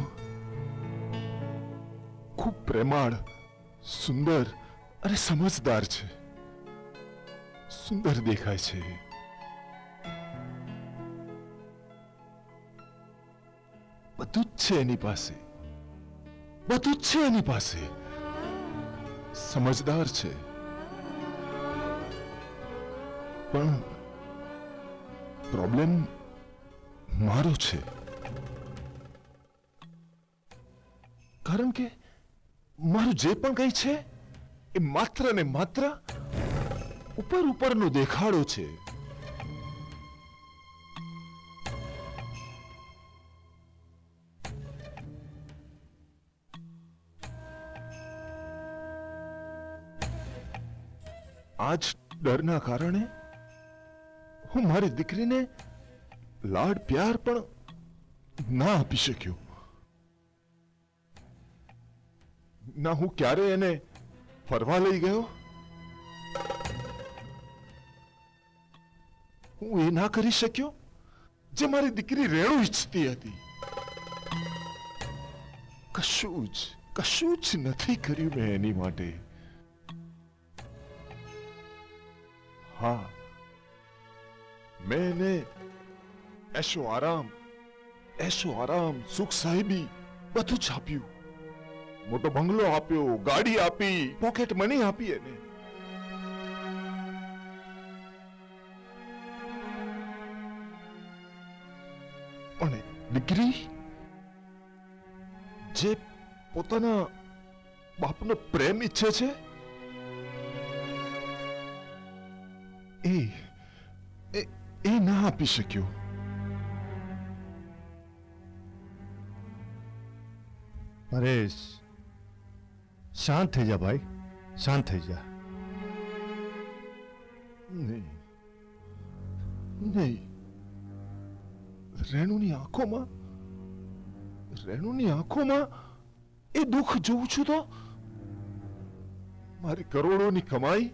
[SPEAKER 4] ખૂબ પ્રેમાળ, સુંદર અને સમજદાર છે. સુંદર દેખાય છે. બધું જ છે એની પાસે, બધું જ છે એની પાસે. સમજદાર છે, પણ પ્રોબ્લેમ મારો છે. કારણ કે મારું જે પણ કંઈ છે એ માત્ર ને માત્ર ઉપર ઉપરનો દેખાડો છે. આજ ડરના કારણે હું મારી દીકરીને લાડ પ્યાર પણ ના આપી શક્યો. ના હું ક્યારે એને ફરવા લઈ ગયો. હું એ ના કરી શક્યો જે મારી દીકરી રેણુ ઈચ્છતી હતી. કશું જ નથી કર્યું મેં એની માટે. હા, મેં એને એશો આરામ, સુખ સાહેબી બધું જ આપ્યું. મોટો બંગલો આપ્યો, ગાડી આપી, પોકેટ મની આપી એને. અને દીકરી જે પોતાના બાપનો પ્રેમ ઈચ્છે છે એ ના આપી શક્યો.
[SPEAKER 1] પરેશ, શાંત થઈ જા ભાઈ, શાંત થઈ જા.
[SPEAKER 4] નહીં, રેણુની આંખોમાં એ દુઃખ જોઉં છું તો મારી કરોડોની કમાઈ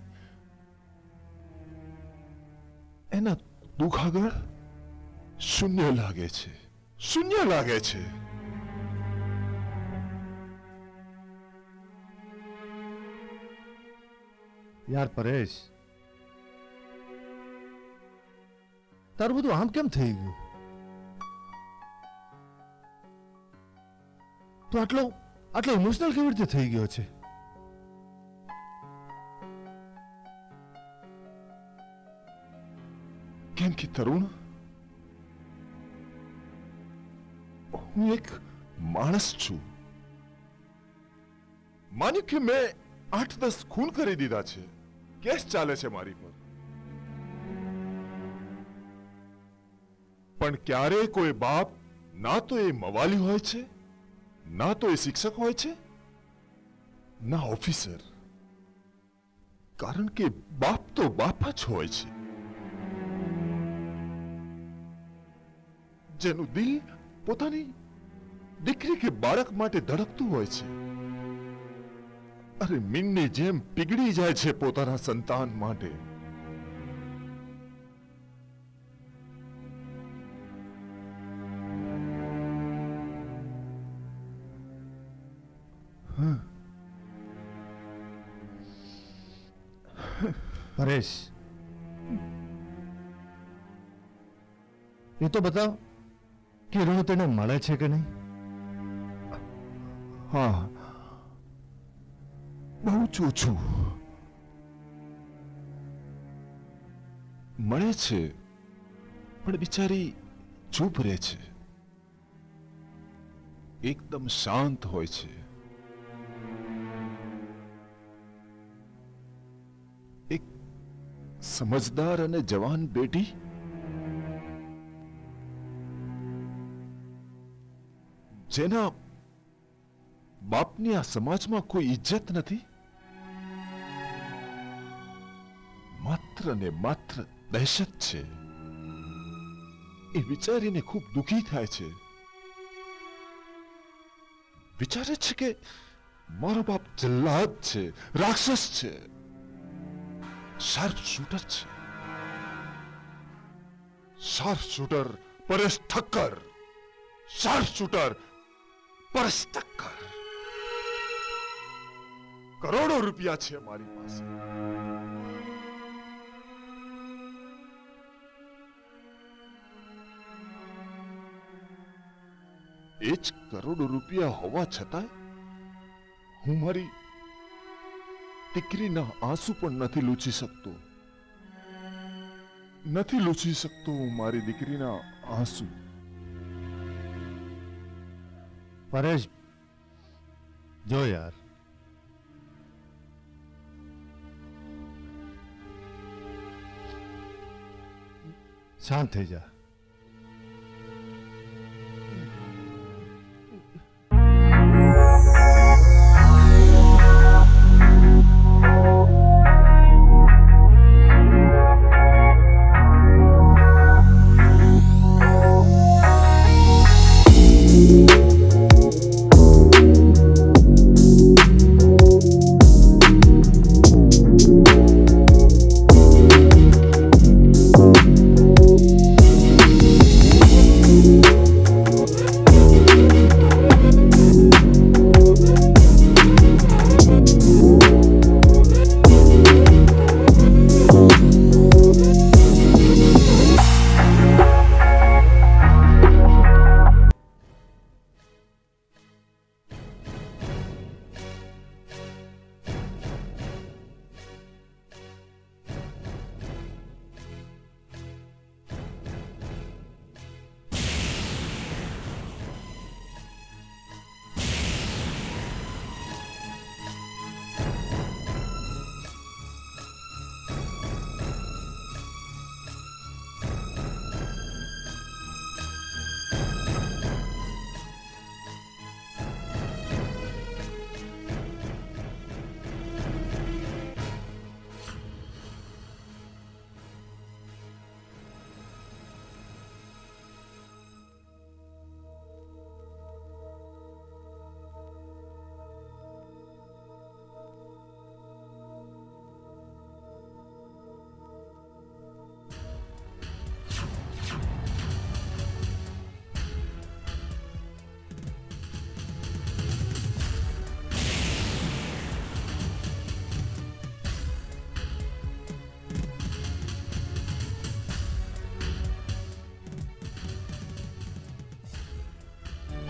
[SPEAKER 4] એના દુઃખ આગળ શૂન્ય લાગે છે.
[SPEAKER 1] યાર પરેશ, તારું બધું આમ કેમ થઈ ગયું? તું આટલો ઇમોશનલ કેવી રીતે થઈ ગયો છે?
[SPEAKER 4] કેમ કે તરુણ, હું એક માણસ છું. માન્યું કે મેં 8-10 ખૂન કરી દીધા છે, કેસ ચાલે છે મારી પર, પણ ક્યારેય કોઈ બાપ ના તો એ મવાલી હોય છે, ના તો એ શિક્ષક હોય છે, ના ઓફિસર. કારણ કે બાપ તો બાપ જ હોય છે. જેનું દિલ પોતાની દીકરી કે બાળક માટે ધડકતું હોય છે. અરે મીનની જેમ પીગળી જાય છે પોતાના સંતાન માટે.
[SPEAKER 1] પરેશ, એ તો બતાવ કે રેણુ તને મળે છે કે નહીં?
[SPEAKER 4] હા, બહુ જ ઓછું મળે છે, પણ બિચારી ચૂપ રહે છે. એકદમ શાંત હોય છે. એક સમજદાર અને જવાન બેટી જેના બાપની આ સમાજમાં કોઈ ઇજ્જત નથી, માત્ર ને માત્ર દહેશત છે. એ વિચારીને ખૂબ દુઃખી થાય છે. વિચારે છે કે મારો બાપ જલ્લાદ છે, રાક્ષસ છે, શાર્પ શૂટર છે. Sharp shooter Paresh Thakkar, sharp shooter Paresh Thakkar. કરોડો રૂપિયા છે મારી પાસે. એ જ કરોડો રૂપિયા હોવા છતાંય હું મારી દીકરીના આંસુ પણ નથી લૂછી શકતો. નથી લૂછી શકતો હું મારી દીકરીના આંસુ.
[SPEAKER 1] પરેશ, જો યાર, શાંત થઈ જા.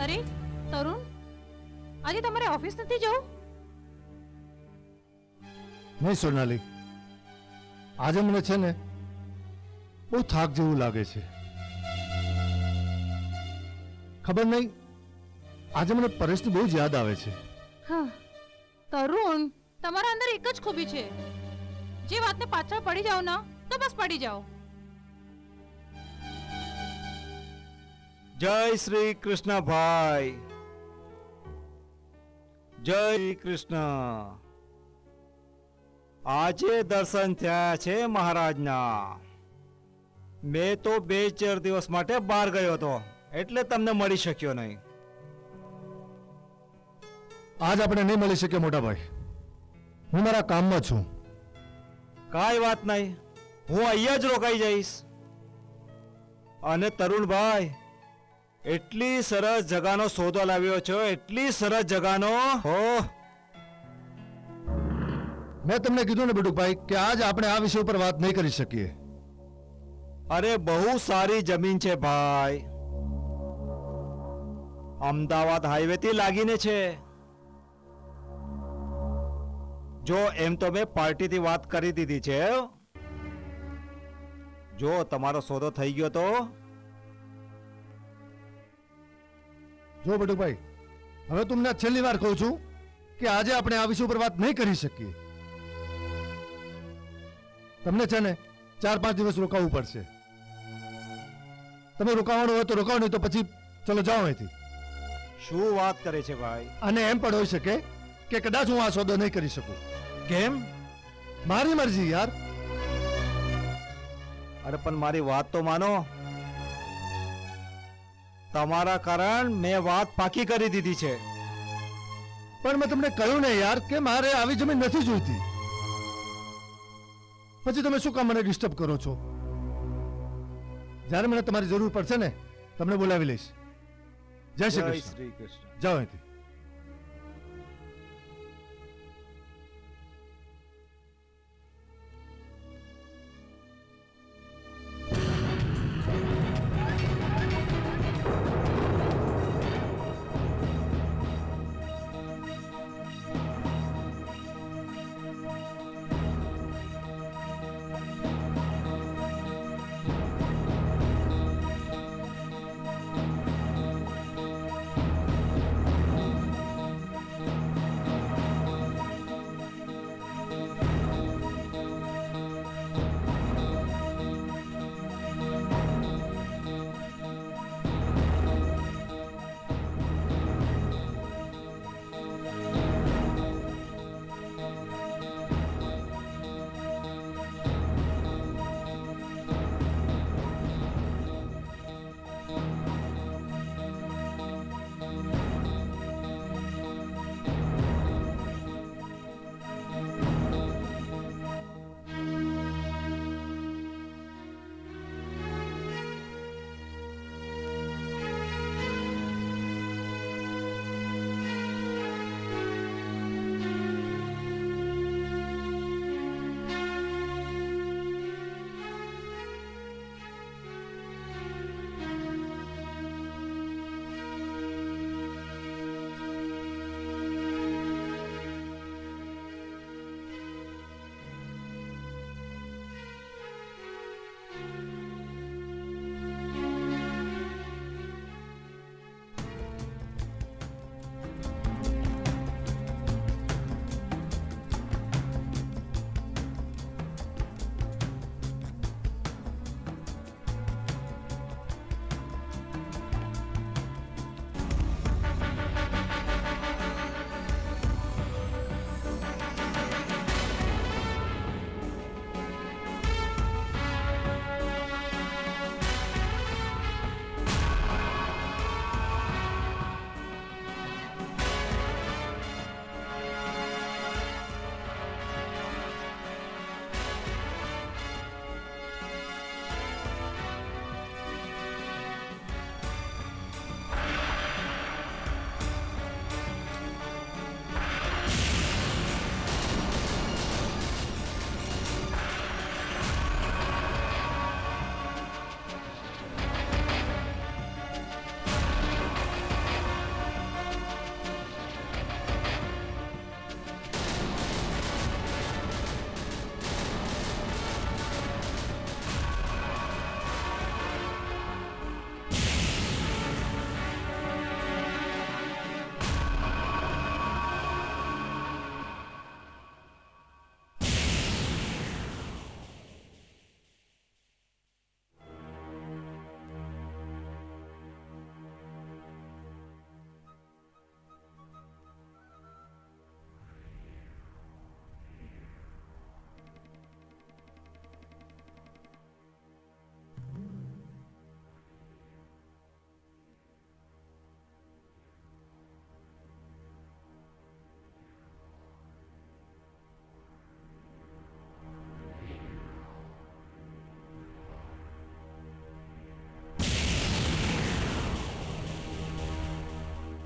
[SPEAKER 2] અરે તરુણ, આજે તમારે ઓફિસ નથી જવું?
[SPEAKER 1] નહીં સોનાલી, આજે મને છે ને બહુ થાક જેવું લાગે છે. ખબર નહીં, આજે મને પરેશની બહુ જ યાદ આવે છે.
[SPEAKER 2] હા તરુણ, તમારા અંદર એક જ ખૂબી છે. જે વાતને પાછળ પડી જાઓ ના તો બસ પડી જાઓ.
[SPEAKER 3] જય શ્રી કૃષ્ણ ભાઈ, જય શ્રી કૃષ્ણ. આજે દર્શન થયા છે મહારાજના. મેં તો 2-4 દિવસ માટે બહાર ગયો હતો એટલે તમને મળી શક્યો નહીં.
[SPEAKER 1] આજ આપણે નહીં મળી શકીએ મોટા ભાઈ. હું મારા કામમાં છું.
[SPEAKER 3] કાંઈ વાત નહીં, હું અહીંયા જ રોકાઈ જઈશ. અને તરુણભાઈ, એટલી સરસ જગાનો સોદો લાવ્યો છો, એટલી સરસ જગાનો. હો,
[SPEAKER 1] મેં તમને કીધું ને બટુકભાઈ કે આજ આપણે આ વિષય ઉપર વાત નહીં કરી શકીએ.
[SPEAKER 3] અરે બહુ સારી જમીન છે ભાઈ, અમદાવાદ હાઈવે થી લાગીને છે. જો એમ તો મેં પાર્ટીથી વાત કરી દીધી છે. જો તમારો સોદો થઈ ગયો તો.
[SPEAKER 1] જો બટુકભાઈ, હવે તમને આ છેલ્લી વાર કહું છું કે આજે આપણે આ વિષય ઉપર વાત નહીં કરી શકીએ. તમને છે ને 4-5 દિવસ રોકાવું પડશે. તમે રોકાવાનું હોય તો રોકાવો, નહીં તો પછી ચલો જાઓ અહીંથી.
[SPEAKER 3] શું વાત કરે છે ભાઈ?
[SPEAKER 1] અને એમ પણ હોઈ શકે કે કદાચ હું આ સોદો નહીં કરી શકું.
[SPEAKER 3] કેમ?
[SPEAKER 1] મારી મરજી યાર.
[SPEAKER 3] અરે પણ મારી વાત તો માનો. તમારા કારણ મેં વાત પાકી કરી દીધી છે.
[SPEAKER 1] પણ મેં તમને કહ્યું ને યાર કે મારે આવી જમીન નથી જોઈતી. પછી તમે શું કામ મને ડિસ્ટર્બ કરો છો? જ્યારે મને તમારી જરૂર પડશે ને તમને બોલાવી લઈશ. જય શ્રી
[SPEAKER 3] જય
[SPEAKER 1] કૃષ્ણ.
[SPEAKER 3] શ્રી કૃષ્ણ.
[SPEAKER 1] જાઓ અહીંથી.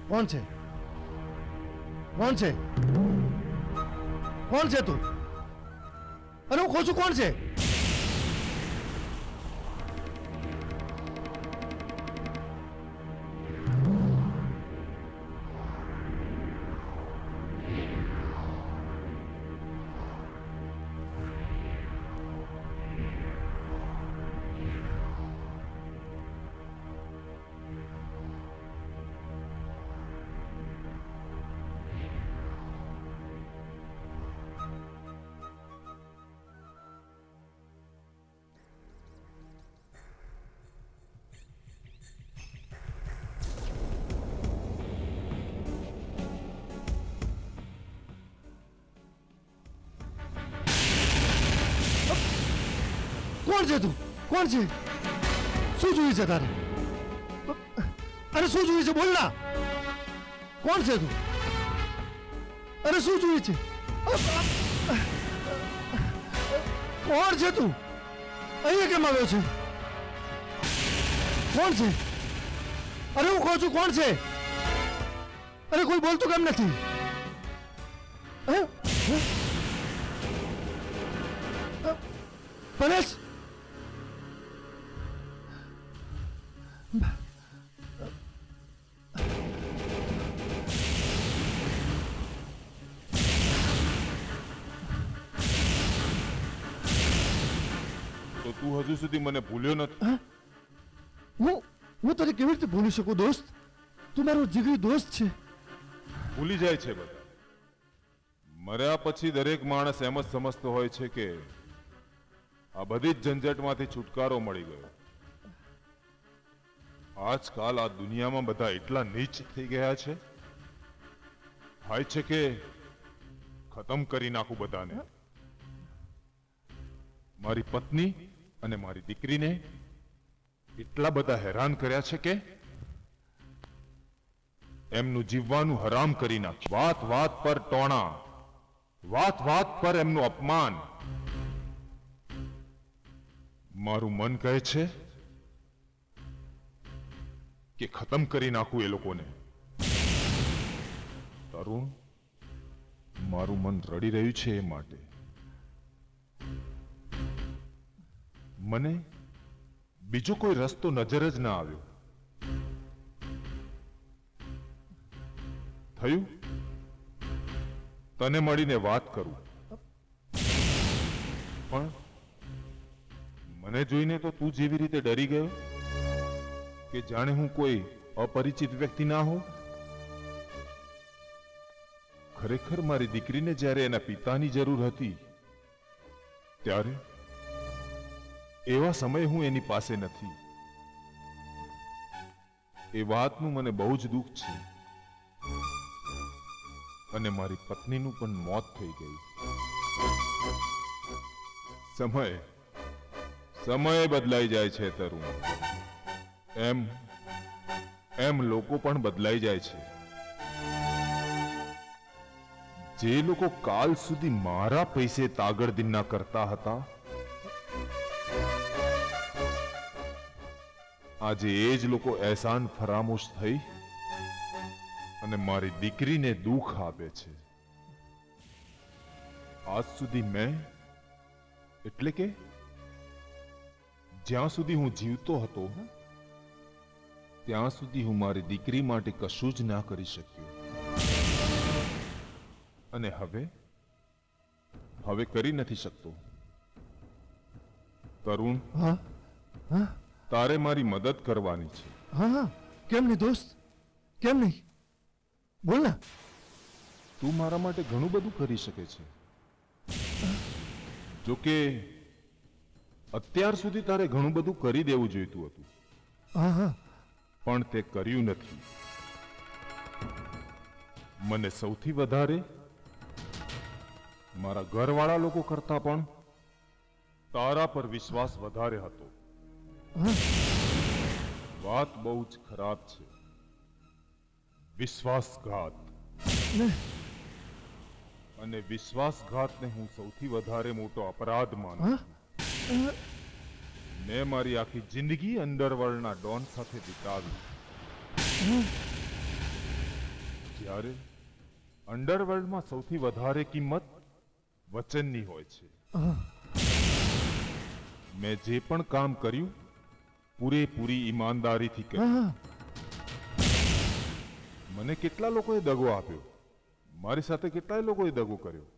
[SPEAKER 1] કોણ છે? કોણ છે? કોણ છે તું? અરે હું કહું છું કોણ છે? કોણ છે તું? કોણ છે? શું જોઈએ છે તારે? અરે શું જોઈએ છે? બોલ ના. કોણ છે તું? અરે શું જોઈએ છે? કોણ છે તું? અહીંયા કેમ આવ્યો છે? કોણ છે? અરે હું કહું છું કોણ છે? અરે કોઈ બોલતું કેમ નથી? હે? હે? પરેશ,
[SPEAKER 4] તો તું હજુ સુધી મને ભૂલ્યો નથી?
[SPEAKER 1] હું તને કેવી રીતે ભૂલી શકું દોસ્ત? તું મારો જીગરી દોસ્ત છે.
[SPEAKER 4] ભૂલી જાય છે બધા. મર્યા પછી દરેક માણસ એમ જ સમજતો હોય છે કે આ બધી જ ઝંઝટમાંથી છુટકારો મળી ગયો. આજકાલ આ દુનિયામાં બધા એટલા નીચ થઈ ગયા છે, થાય છે કે ખતમ કરી નાખું બધાને. મારી પત્ની અને મારી દીકરીને એટલા બધા હેરાન કર્યા છે કે એમનું જીવવાનું હરામ કરી નાખ્યું. વાત વાત પર ટોણા, વાત વાત પર એમનું અપમાન. મારું મન કહે છે કે ખતમ કરી નાખું એ લોકોને. તરુણ, મારું મન રડી રહ્યું છે એ માટે. મને બીજો કોઈ રસ્તો નજર જ ના આવ્યો. થયું તને મળીને વાત કરું, પણ મને જોઈને તો તું જેવી રીતે ડરી ગયો કે જાણે હું કોઈ અપરિચિત વ્યક્તિ ના હોઉં. ખરેખર મારી દીકરીને જ્યારે એના પિતાની જરૂર હતી ત્યારે એવા સમયે હું એની પાસે નથી. એ વાતનું મને બહુ જ દુઃખ છે. અને મારી પત્નીનું પણ મોત થઈ ગયું. સમય બદલાઈ જાય છે તરુણ. એમ લોકો પણ બદલાઈ જાય છે. જે લોકો કાલ સુધી મારા પૈસે તાગડદિન્ના કરતા હતા, આજે એ જ લોકો એહસાન ફરામોશ થઈ અને મારી દીકરીને દુઃખ આપે છે. આજ સુધી મેં, એટલે કે જ્યાં સુધી હું જીવતો હતો ત્યાં સુધી હું મારી દીકરી માટે કશું જ ના કરી શક્યો. અને હવે કરી નથી શકતો. તરુણ,
[SPEAKER 1] હા હા
[SPEAKER 4] તારે મારી મદદ કરવાની છે.
[SPEAKER 1] હા હા, કેમ નહીં દોસ્ત, કેમ નહીં? બોલ ના.
[SPEAKER 4] તું મારા માટે ઘણું બધું કરી શકે છે. જોકે અત્યાર સુધી તારે ઘણું બધું કરી દેવું જોઈતું હતું,
[SPEAKER 1] હા હા,
[SPEAKER 4] પણ તે કર્યું નથી. મને સૌથી વધારે મારા ઘરવાળા લોકો કરતા પણ તારા પર વિશ્વાસ વધારે હતો. વાત બહુ જ ખરાબ છે. વિશ્વાસઘાત. અને વિશ્વાસઘાતને હું સૌથી વધારે મોટો અપરાધ માનું છું. મેં મારી આખી જિંદગી અંડરવર્લ્ડના ડોન સાથે વિતાવી. ત્યારે અંડરવર્લ્ડમાં સૌથી વધારે કિંમત વચનની હોય છે. મેં જે પણ કામ કર્યું પૂરેપૂરી ઈમાનદારીથી કર્યું. મને કેટલા લોકોએ દગો આપ્યો, મારી સાથે કેટલાય લોકોએ દગો કર્યો,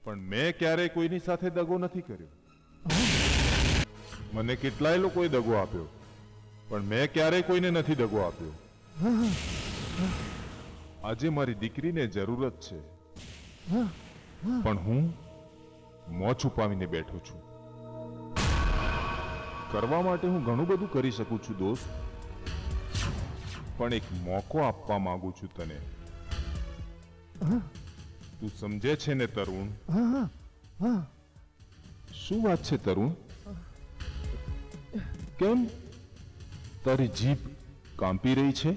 [SPEAKER 4] પણ મેં ક્યારેય કોઈની સાથે દગો નથી કર્યો. મને કેટલાય લોકોએ દગો આપ્યો, પણ મેં ક્યારેય કોઈને નથી દગો આપ્યો. આજે મારી દીકરીને જરૂરત છે, પણ હું મોં છુપાવીને બેઠો છું. કરવા માટે હું ઘણું બધું કરી શકું છું દોસ્ત, પણ એક મોકો આપવા માંગુ છું તને. તું સમજે છે ને તરુણ? શું વાત છે તરુણ? કેમ તારી જીભ કાંપી રહી છે,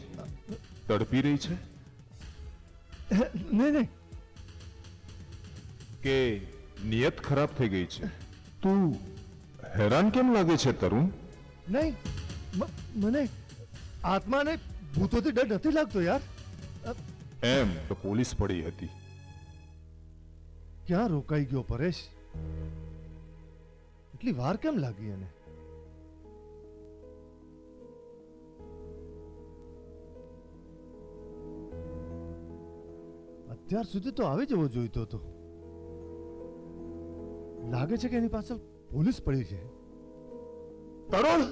[SPEAKER 4] તડપી રહી છે?
[SPEAKER 1] નહીં
[SPEAKER 4] કે નિયત ખરાબ થઈ ગઈ છે? તું હેરાન કેમ લાગે છે તરુણ?
[SPEAKER 1] નહીં, મને આત્માને ભૂતોથી ડર નથી લાગતો યાર.
[SPEAKER 4] એમ તો પોલીસ પડી હતી.
[SPEAKER 1] ક્યાં રોકાઈ ગયો પરેશ? એટલી વાર કેમ લાગી એને? અત્યાર સુધી તો આવી જવો જોઈતો હતો. લાગે છે કે એની પાછળ પોલીસ પડી છે.
[SPEAKER 4] તરુણ!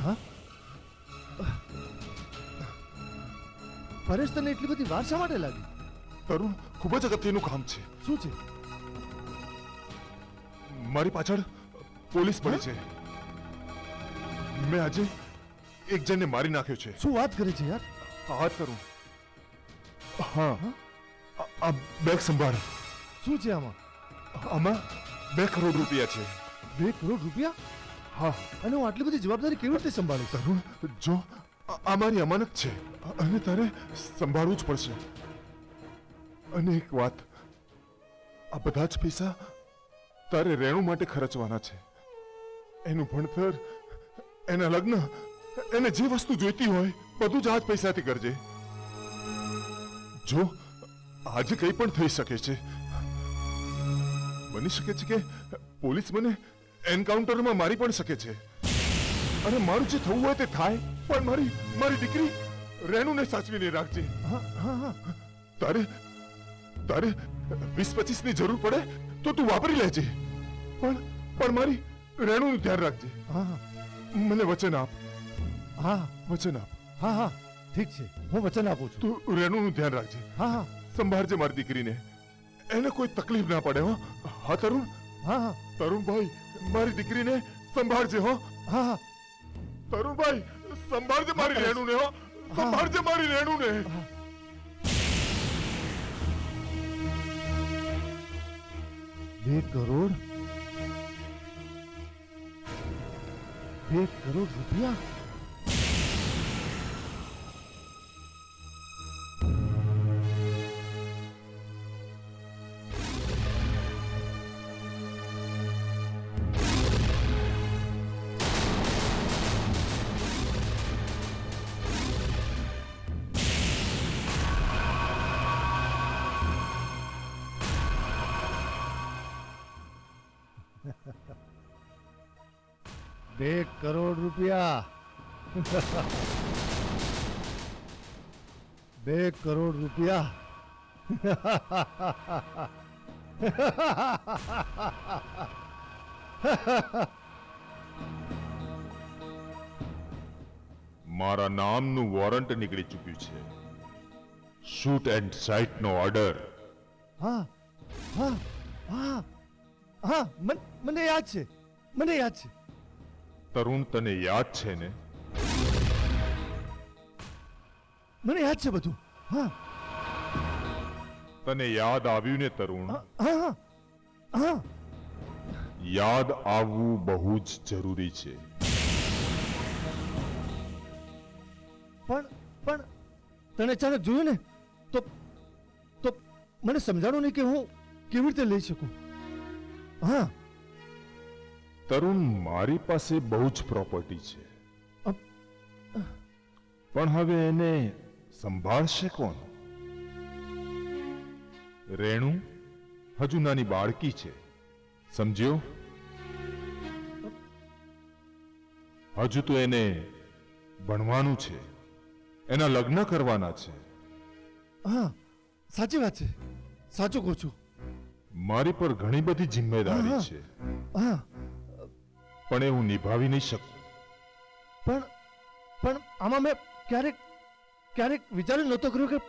[SPEAKER 1] હા, પરેશ, તને એટલી બધી વાર શા માટે લાગી?
[SPEAKER 4] તરુણ, ખૂબ જ અગત્યનું કામ છે.
[SPEAKER 1] શું છે?
[SPEAKER 4] મારી પાછળ પોલીસ પડી છે. મેં આજે એક જણને મારી નાખ્યો છે.
[SPEAKER 1] શું વાત કરે છે યાર?
[SPEAKER 4] હા તરુણ, હા. આ બેગ સંભાળ.
[SPEAKER 1] શું છે આમાં?
[SPEAKER 4] આમાં 2 કરોડ રૂપિયા છે.
[SPEAKER 1] 2 કરોડ રૂપિયા?
[SPEAKER 4] હા.
[SPEAKER 1] અને હું આટલી બધી જવાબદારી કેવી રીતે સંભાળીશ?
[SPEAKER 4] તરુણ, જો આ મારી અમાનત છે અને તારે સંભાળવું જ પડશે. અને એક વાત, આ બધા જ પૈસા તારે રેણુ માટે ખર્ચવાના છે. એનું ભણતર, એના લગ્ન, એને જે વસ્તુ જોઈતી હોય બધું જ આ જ પૈસાથી કરજે. જો આજે કંઈ પણ થઈ શકે છે. બની શકે છે કે પોલીસ મને એન્કાઉન્ટરમાં મારી પણ શકે છે. અને મારું જે થવું હોય તે થાય, પણ મારી દીકરી રેણુને સાચવીને રાખજે. તારે 20-25 ની જરૂર પડે તો તું વાપરી લેજે, પણ મારી રેણુનું ધ્યાન રાખજે. મને વચન આપ.
[SPEAKER 1] હા,
[SPEAKER 4] વચન આપ.
[SPEAKER 1] હા, ઠીક છે, હું વચન આપું છું.
[SPEAKER 4] તું રેણુનું ધ્યાન રાખજે.
[SPEAKER 1] હા,
[SPEAKER 4] સંભાળજે મારી દીકરીને, એને કોઈ તકલીફ ના પડે. હો હા તરુણ?
[SPEAKER 1] હા,
[SPEAKER 4] તરુણભાઈ, મારી દીકરીને સંભાળજે. હો
[SPEAKER 1] હા.
[SPEAKER 4] તરુણભાઈ, સંભાળજે મારી રેણુને. હો સંભાળજે મારી રેણુને.
[SPEAKER 1] 2 કરોડ? 2 કરોડ રૂપિયા? બે કરોડ રૂપિયા. 2 કરોડ રૂપિયા.
[SPEAKER 4] મારા નામનું વોરંટ નીકળી ચૂક્યું છે. શૂટ એન્ડ સાઇટ નો ઓર્ડર.
[SPEAKER 1] હા, હા, હા, હા, મને યાદ છે, મને યાદ છે.
[SPEAKER 4] તરુણ, તને યાદ છે ને?
[SPEAKER 1] મને યાદ છે બધું. હા,
[SPEAKER 4] તને યાદ આવ્યું ને તરુણ?
[SPEAKER 1] હા, હા, હા.
[SPEAKER 4] યાદ આવવું બહુ જ જરૂરી છે.
[SPEAKER 1] પણ તને અચાનક જોયું ને તો મને સમજાણું નહીં કે હું કેવી રીતે લઈ શકું. હા.
[SPEAKER 4] તરુણ, મારી પાસે બહુ જ પ્રોપર્ટી છે, પણ હવે એને સંભાળશે કોણ? રેણુ હજુ નાની બાળકી છે, સમજ્યો? હજુ તો એને ભણવાનું છે, એના લગ્ન કરવાના છે.
[SPEAKER 1] હા, સાચી વાત છે, સાચું કહું છું.
[SPEAKER 4] મારી પર ઘણી બધી જિમ્મેદારી
[SPEAKER 1] હા.
[SPEAKER 4] છે,
[SPEAKER 1] હા,
[SPEAKER 4] પણ એ હું નિભાવી નહીં શકું.
[SPEAKER 1] પણ આમાં મેં ક્યારેક વિચાર્યું નહોતો કર્યું કે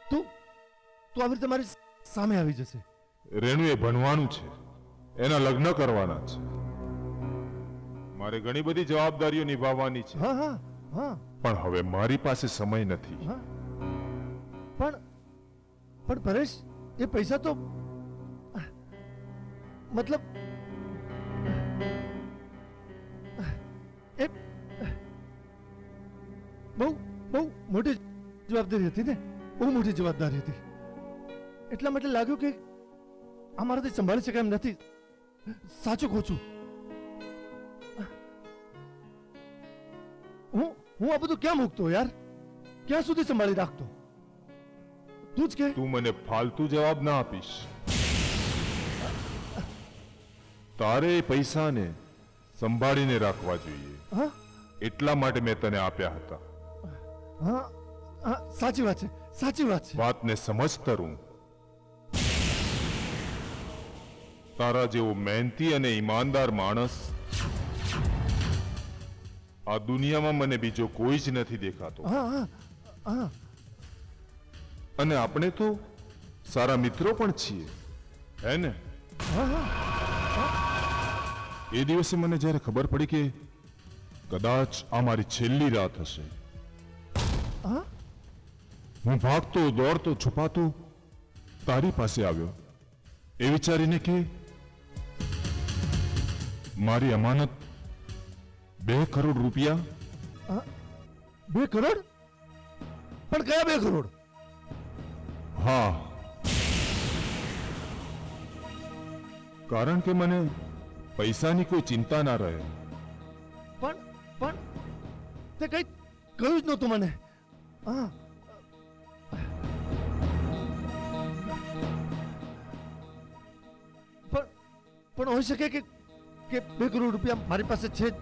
[SPEAKER 1] તું આવી રીતે મારી સામે આવી જશે.
[SPEAKER 4] રેણુ એ ભણવાનું છે, એના લગ્ન કરવાના છે. મારે ઘણી બધી જવાબદારીઓ નિભાવવાની છે,
[SPEAKER 1] હા હા હા
[SPEAKER 4] પણ હવે મારી પાસે સમય નથી.
[SPEAKER 1] હા પણ પરેશ, એ પૈસા તો મતલબ એ બહુ મોટી જવાબદારી હતી ને, બહુ મોટી જવાબદારી હતી. એટલા માટે લાગ્યું કે આ મારાથી સંભાળી શકાય એમ નથી. સાચું કહું છું. હું આ બધું ક્યાં મૂકતો યાર? ક્યાં સુધી સંભાળી રાખતો? તું જ કે.
[SPEAKER 4] તું મને ફાલતુ જવાબ ના આપીશ. તારે એ પૈસાને સંભાળીને રાખવા જોઈએ,
[SPEAKER 1] હા
[SPEAKER 4] એટલા માટે મેં તને આપ્યા હતા.
[SPEAKER 1] હા હા, સાચી વાત છે, સાચી વાત છે.
[SPEAKER 4] વાતને સમજ તરું. તારા જેવો મહેનતી અને ઈમાનદાર માણસ આ દુનિયામાં મને બીજો કોઈ જ નથી દેખાતો.
[SPEAKER 1] હા હા હા
[SPEAKER 4] અને આપણે તો સારા મિત્રો પણ છીએ, હે ને?
[SPEAKER 1] હા
[SPEAKER 4] એ દિવસે મને જ્યારે ખબર પડી કે કદાચ આ મારી છેલ્લી રાત હશે,
[SPEAKER 1] હા
[SPEAKER 4] હું ભાગતો દોડતો છુપાતો તારી પાસે આવ્યો, એ વિચારીને કે મારી અમાનત 2 કરોડ રૂપિયા.
[SPEAKER 1] 2 કરોડ? પણ કયા 2 કરોડ?
[SPEAKER 4] હા, કારણ કે મને પૈસાની કોઈ ચિંતા ના રહે.
[SPEAKER 1] પણ તે કઈ કહ્યું જ નહોતું મને. હા પણ હોઈ શકે કે 2 કરોડ રૂપિયા મારી પાસે છે જ.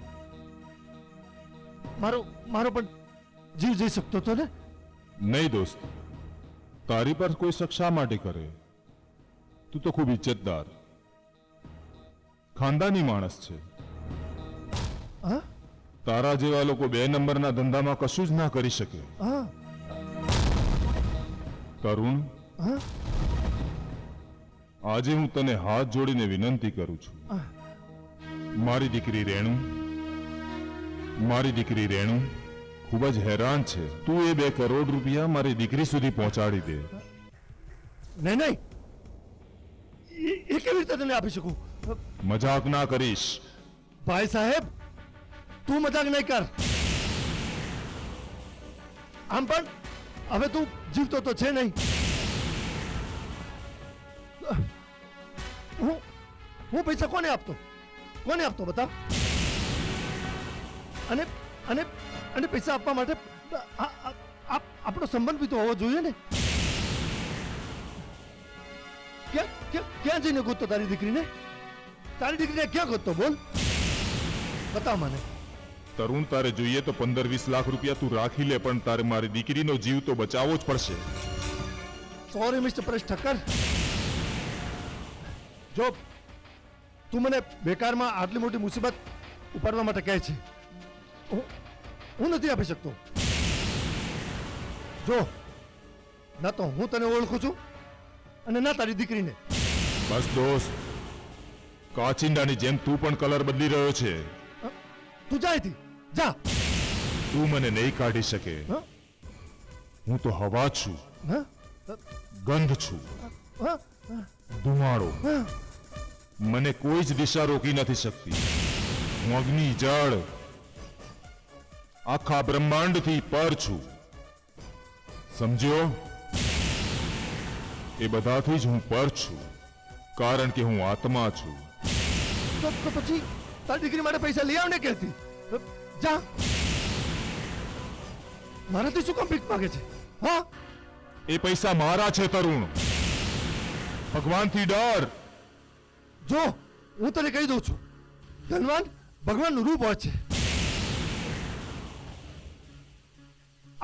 [SPEAKER 1] મારો પણ જીવ જઈ શકતો હતો ને.
[SPEAKER 4] નહીં દોસ્ત, તારી પર કોઈ શક શા માટે કરે? તું તો ખૂબ ઇજ્જતદાર ખાનદાની માણસ છે.
[SPEAKER 1] હા
[SPEAKER 4] તારા જેવા લોકો 2 નંબરના ધંધામાં કશું જ ના કરી શકે.
[SPEAKER 1] હા
[SPEAKER 4] તરુણ,
[SPEAKER 1] હા
[SPEAKER 4] આજે હું તને હાથ જોડીને વિનંતી કરું છું. મારી દીકરી રેણુ ખૂબ જ હેરાન છે. તું એ 2 કરોડ રૂપિયા મારી દીકરી સુધી પહોંચાડી દે.
[SPEAKER 1] નહીં એ કેવી રીતે તને આપી શકું?
[SPEAKER 4] મજાક ના કરીશ.
[SPEAKER 1] ભાઈ સાહેબ, તું મજાક નહીં કર. આમ પણ હવે તું જીવતો તો છે નહીં. હું પૈસા કોને આપતો બતાવ. અને પૈસા આપવા માટે આપણો સંબંધ બી તો હોવો જોઈએ ને. ક્યાં જઈને ગોતતો તારી દીકરીને ક્યાં ગોતતો? બોલ, બતાવ મને.
[SPEAKER 4] તરુણ, તારે જોઈએ તો 15-20 લાખ રૂપિયા તું રાખી લે, પણ તારે મારી દીકરીનો જીવ તો બચાવવો જ પડશે.
[SPEAKER 1] Sorry mister Paresh Thakkar. જો તું મને બેકારમાં આટલી મોટી મુસીબત ઉપાડવા માટે કહે છે, હું નથી આપી શકતો. જો ના તો હું તને ઓળખું છું અને ના તારી દીકરીને.
[SPEAKER 4] બસ દોસ્ત, કાચિંડાની જેમ તું પણ કલર બદલી રહ્યો છે.
[SPEAKER 1] તું જા અહીંથી, જા.
[SPEAKER 4] તું મને નહીં કાઢી શકે.
[SPEAKER 1] હા?
[SPEAKER 4] હું તો હવા છું,
[SPEAKER 1] હા?
[SPEAKER 4] ગંધ છું,
[SPEAKER 1] હા?
[SPEAKER 4] ધુમાડો.
[SPEAKER 1] હા?
[SPEAKER 4] મને કોઈ જ દિશા રોકી નથી શકતી. હું અગ્નિ, જળ, આખા બ્રહ્માંડથી પર છું, સમજ્યો? એ બધાથી જ હું પર છું, કારણ કે હું આત્મા છું.
[SPEAKER 1] તો પછી તારી દીકરી માટે પૈસા લઈ આવ ને કહેતી. જા. મારાથી શું કામ ભીખ માગે છે? હા
[SPEAKER 4] એ પૈસા મારા છે તરુણ. ભગવાનથી ડર.
[SPEAKER 1] જો હું તને કહી દઉં છું, ધનવાન ભગવાનનું રૂપ હોય છે.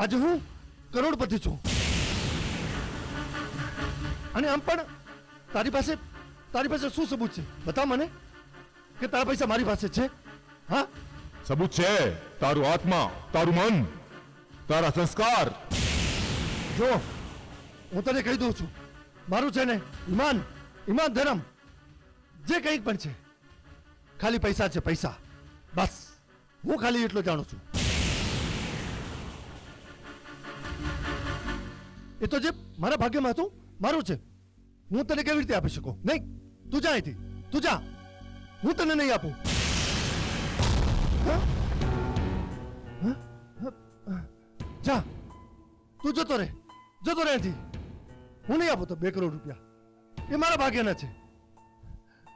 [SPEAKER 1] આજે હું કરોડપતિ છું અને આમ પણ તારી પાસે શું સબૂત છે? બતા મને કે તારા પૈસા મારી પાસે છે. હા
[SPEAKER 4] સબૂત છે તારું આત્મા, તારું મન, તારા સંસ્કાર.
[SPEAKER 1] જો હું તને કહી દઉં છું, મારું છે ને ઈમાન ધર્મ જે કંઈક પણ છે, ખાલી પૈસા છે, પૈસા. બસ હું ખાલી એટલો જાણું છું. એ તો જે મારા ભાગ્યમાં હતું મારું છે, હું તને કેવી રીતે આપી શકું? નહીં, તું જા અહીંથી, તું જા, હું તને નહીં આપું. હા? હા? હા? જા, તું જતો રહે અહીંથી. હું નહીં આપું તો 2 કરોડ રૂપિયા, એ મારા ભાગ્યના છે.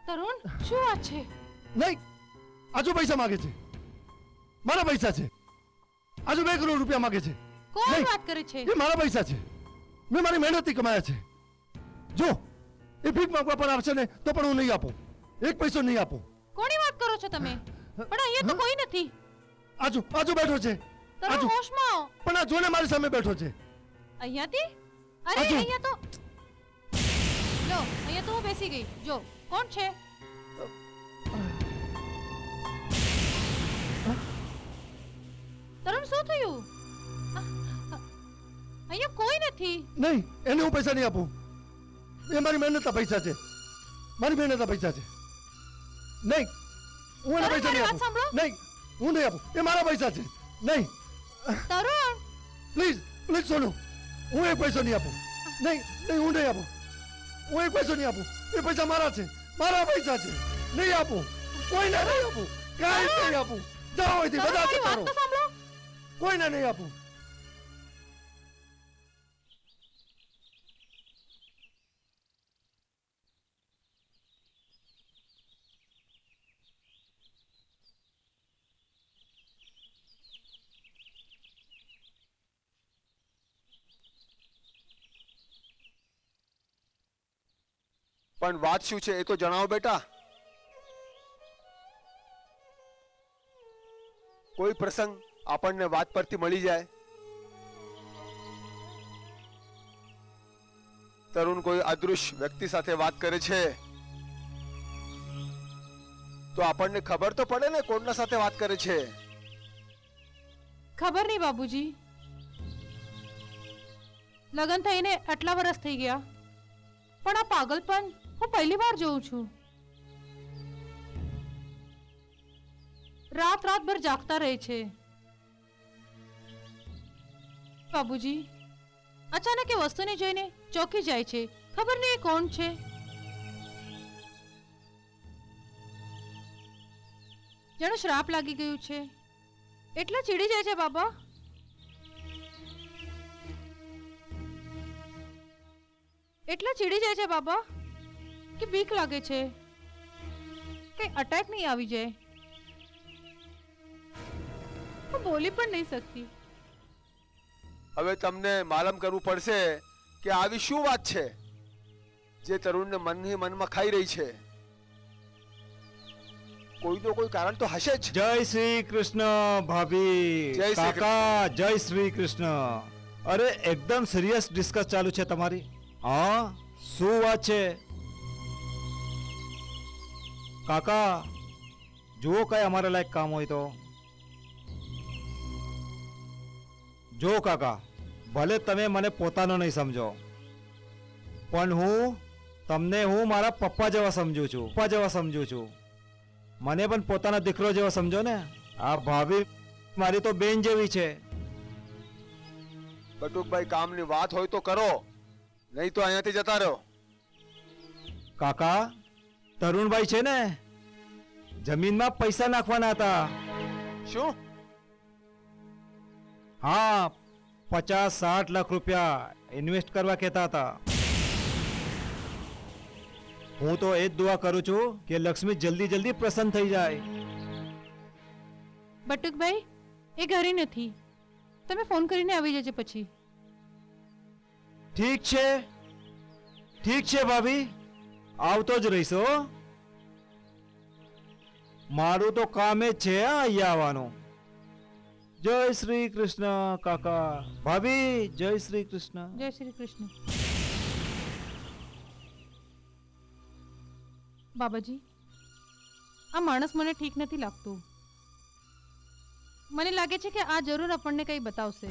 [SPEAKER 2] તરુણ શું વાત છે?
[SPEAKER 1] નહીં, આજુ પૈસા માગે છે, મારા પૈસા છે. આજુ 2 કરોડ રૂપિયા માગે છે.
[SPEAKER 2] કોણ
[SPEAKER 1] નહીં,
[SPEAKER 2] વાત કરે છે?
[SPEAKER 1] એ મારા પૈસા છે, મેં મારી મહેનતથી કમાયા છે. જો એ ભીખ માંગવા પર આવશે ને તો પણ હું નહીં આપું, 1 પૈસો નહીં આપું.
[SPEAKER 2] કોની વાત કરો છો તમે? પણ અહીંયા તો કોઈ નથી.
[SPEAKER 1] આજુ બેઠો છે,
[SPEAKER 2] તરુણ
[SPEAKER 1] આજુ.
[SPEAKER 2] હોશમાં આવો.
[SPEAKER 1] પણ આ જોને મારી સામે બેઠો છે.
[SPEAKER 2] અહીંયાથી? અરે
[SPEAKER 1] આજુ.
[SPEAKER 2] અહીંયા તો લો, અહીંયા તો હું બેસી ગઈ. જો કોણ છે? તરુણ શું થયું? અહીંયા કોઈ નથી.
[SPEAKER 1] નહીં, એને હું પૈસા નહીં આપું. એ મારી મહેનતના પૈસા છે, મારી મહેનતના પૈસા છે. નહીં, હું એને
[SPEAKER 2] તરુણ,
[SPEAKER 1] પૈસા નહીં
[SPEAKER 2] મારી વાત
[SPEAKER 1] આપું.
[SPEAKER 2] સાંભળો.
[SPEAKER 1] નહીં, હું નહીં આપું, એ મારા પૈસા છે. નહીં,
[SPEAKER 2] તરુણ
[SPEAKER 1] પ્લીઝ સોનુ, હું 1 પૈસો નહીં આપું. નહીં, હું નહીં આપું, હું 1 પૈસો નહીં આપું. એ પૈસા મારા છે, મારા પૈસા છે. નહીં આપું, કોઈને નહીં આપું, કાંઈ નહીં આપું. જાઓ અહીંથી,
[SPEAKER 2] તરુણ,
[SPEAKER 1] બધા
[SPEAKER 2] મારી
[SPEAKER 1] જતા
[SPEAKER 2] વાત
[SPEAKER 1] રહો.
[SPEAKER 2] તો સાંભળો.
[SPEAKER 1] કોઈને નહીં આપું.
[SPEAKER 5] પણ વાત શું છે એ તો જણાવો બેટા. કોઈ પ્રસંગ આપણને વાત પરથી મળી જાય. તરુણ કોઈ અદૃશ્ય વ્યક્તિ સાથે વાત કરે છે તો આપણને ખબર તો પડે ને કોણના સાથે વાત કરે છે.
[SPEAKER 2] ખબર નહીં બાબુજી, લગ્ન થઈને આટલા વર્ષ થઈ ગયા પણ આ પાગલપન હું પહેલી વાર જોઉં છું. રાતભર જાગતા રહે છે. બાબુજી અચાનક એ વસ્તુને જોઈને ચોંકી જાય છે. ખબર નહીં એ કોણ છે. જાણે શ્રાપ લાગી ગયું છે એટલે ચીડી જાય છે બાબા. એટલા ચીડી જાય છે બાબા કે બીક લાગે છે કે અટેક નહીં આવી જાય. હું બોલી પણ નહીં શકતી.
[SPEAKER 5] હવે તમને માલમ કરવું પડશે કે આવી શું વાત છે જે તરુણને મનમાં ખાઈ રહી છે. કોઈનો કોઈ કારણ તો હશે જ.
[SPEAKER 3] જય શ્રી કૃષ્ણ ભાભી.
[SPEAKER 5] જય શ્રી
[SPEAKER 3] કાકા જય શ્રી કૃષ્ણ. અરે એકદમ સિરિયસ ડિસ્કસ ચાલુ છે તમારી. હા શું વાત છે કાકા? જુઓ કઈ અમારા લાયક કામ હોય તો. જો કાકા, ભલે તમે મને પોતાનો નહીં સમજો પણ હું મારા પપ્પા જેવા સમજુ છું. મને પણ પોતાના દીકરો જેવો સમજો ને. આ ભાભી મારી તો બેન જેવી છે.
[SPEAKER 5] બટુકભાઈ કામની વાત હોય તો કરો, નહીં તો અહીંયાથી જતા રહો.
[SPEAKER 3] કાકા, તરુણભાઈ છે ને જમીનમાં પૈસા નાખવાના હતા.
[SPEAKER 5] શું?
[SPEAKER 3] હા, 50-60 લાખ રૂપિયા ઇન્વેસ્ટ કરવા કહેતા હતા. હું તો એ જ દુઆ કરું છું કે લક્ષ્મી જલ્દી પ્રસન્ન થઈ જાય.
[SPEAKER 2] બટુકભાઈ એ ઘરે નથી, તમે ફોન કરીને આવી જજો પછી.
[SPEAKER 3] ઠીક છે ભાભી, આવતો જ રહીશ હો. મારું તો કામ જ છે અહીંયા આવવાનું. જય શ્રી કૃષ્ણ કાકા. ભાભી જય શ્રી કૃષ્ણ.
[SPEAKER 2] જય શ્રી કૃષ્ણ. બાબાજી, આ માણસ મને ઠીક નથી લાગતું. મને લાગે છે કે આ જરૂર આપણને કંઈ બતાવશે.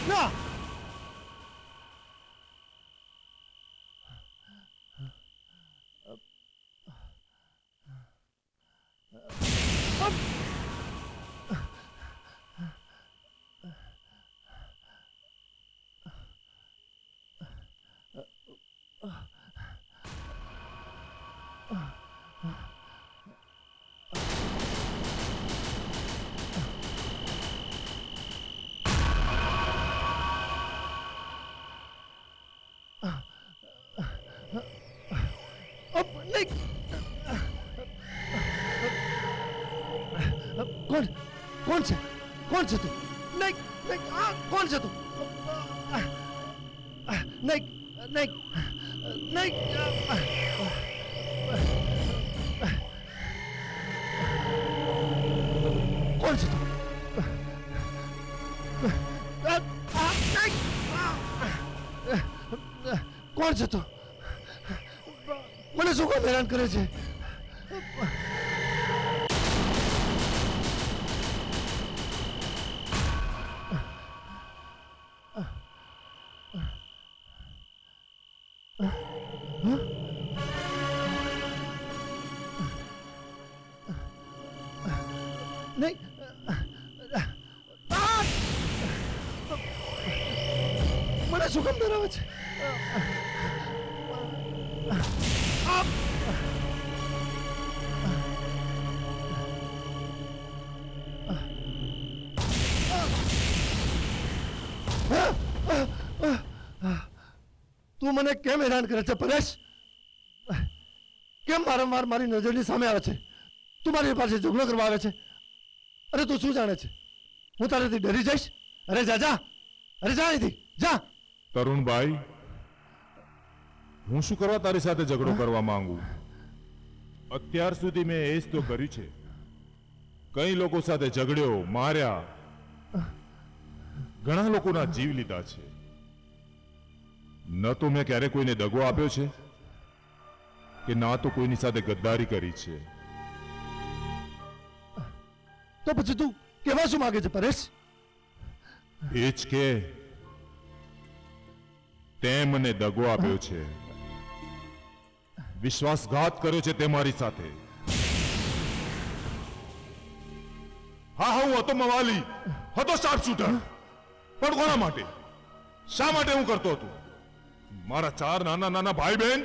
[SPEAKER 3] ના,
[SPEAKER 1] કોણ કોણ છે? કોણ છે તું? નહીં નહીં, આ કોણ છે તું? નહીં નહીં નહીં. કોણ છે તું? નહીં. કોણ છે તું? મને શું કામ હેરાન કરે છે? નહીં. મને શું કામ ડરાવે છે? તું મને કેમ હેરાન કરે છે પરેશ? કેમ વારંવાર મારી નજરની સામે આવે છે? તું મારી પાસે ઝઘડો કરવા આવે છે? અરે તું શું જાણે છે? હું તારાથી ડરી જઈશ? અરે જા જા, અરે જા અહીંથી જા.
[SPEAKER 4] તરુણભાઈ, હું શું કરવા તારી સાથે ઝઘડો કરવા માંગુ? અત્યાર સુધી મેં એ જ તો કર્યું છે. કઈ લોકો સાથે ઝઘડ્યો, માર્યા, ઘણા લોકોના જીવ લીધા છે. ન તો મેં ક્યારે કોઈને દગો આપ્યો છે કે ના તો કોઈની સાથે ગદ્દારી કરી છે.
[SPEAKER 1] તો પછી તું કેવા શું માંગે છે પરેશ?
[SPEAKER 4] એ જ કે તે મને દગો આપ્યો છે, વિશ્વાસઘાત કર્યો છે તે મારી સાથે. હા હું હતો મવાલી, હતો શાર્પ શૂટર, પણ કોના માટે, શા માટે હું કરતો હતો? મારા 4 નાના નાના ભાઈ બહેન,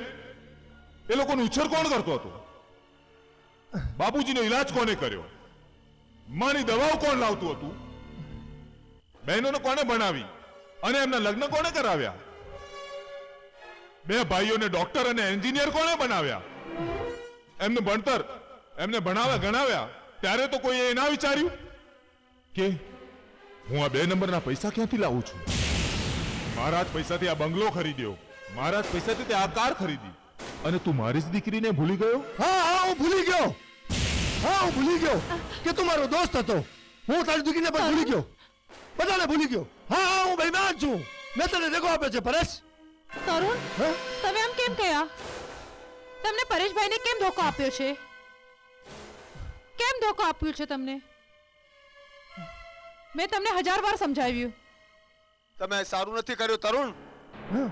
[SPEAKER 4] એ લોકોનો ઉછેર કોણ કરતો હતો? બાપુજીનો ઈલાજ કોને કર્યો? માની દવાઓ કોણ લાવતું હતું? બહેનોને કોને ભણાવી અને એમના લગ્ન કોને કરાવ્યા? 2 ભાઈઓને ડોક્ટર અને એન્જિનિયર કોને બનાવ્યા? એમને ભણતર, એમને ભણાવ્યા ગણાવ્યા, ત્યારે તો કોઈ એ ના વિચાર્યું કે હું આ 2 નંબરના પૈસા ક્યાંથી લાવું છું? મારા જ પૈસાથી આ બંગલો ખરીદ્યો, મારા જ પૈસાથી તે આ કાર ખરીદી, અને તું મારી જ દીકરીને ભૂલી ગયો?
[SPEAKER 1] હા હું ભૂલી ગયો. હું ભૂલી ગયો કે તું મારો દોસ્ત હતો. હું તારી દીકરીને પણ ભૂલી ગયો, બધાને ભૂલી ગયો. હા હું બેઈમાન છું. મેં તને દગો આપ્યો છે પરેશ.
[SPEAKER 2] તરુણ,
[SPEAKER 1] હા?
[SPEAKER 2] તમે આમ કેમ કહ્યા? તમને પરેશભાઈને કેમ ધોકો આપ્યો છે? કેમ ધોકો આપ્યો છે તમને? મેં તમને 1000 વાર સમજાવ્યું.
[SPEAKER 5] તમે સારું નથી કર્યું તરુણ.
[SPEAKER 1] હા?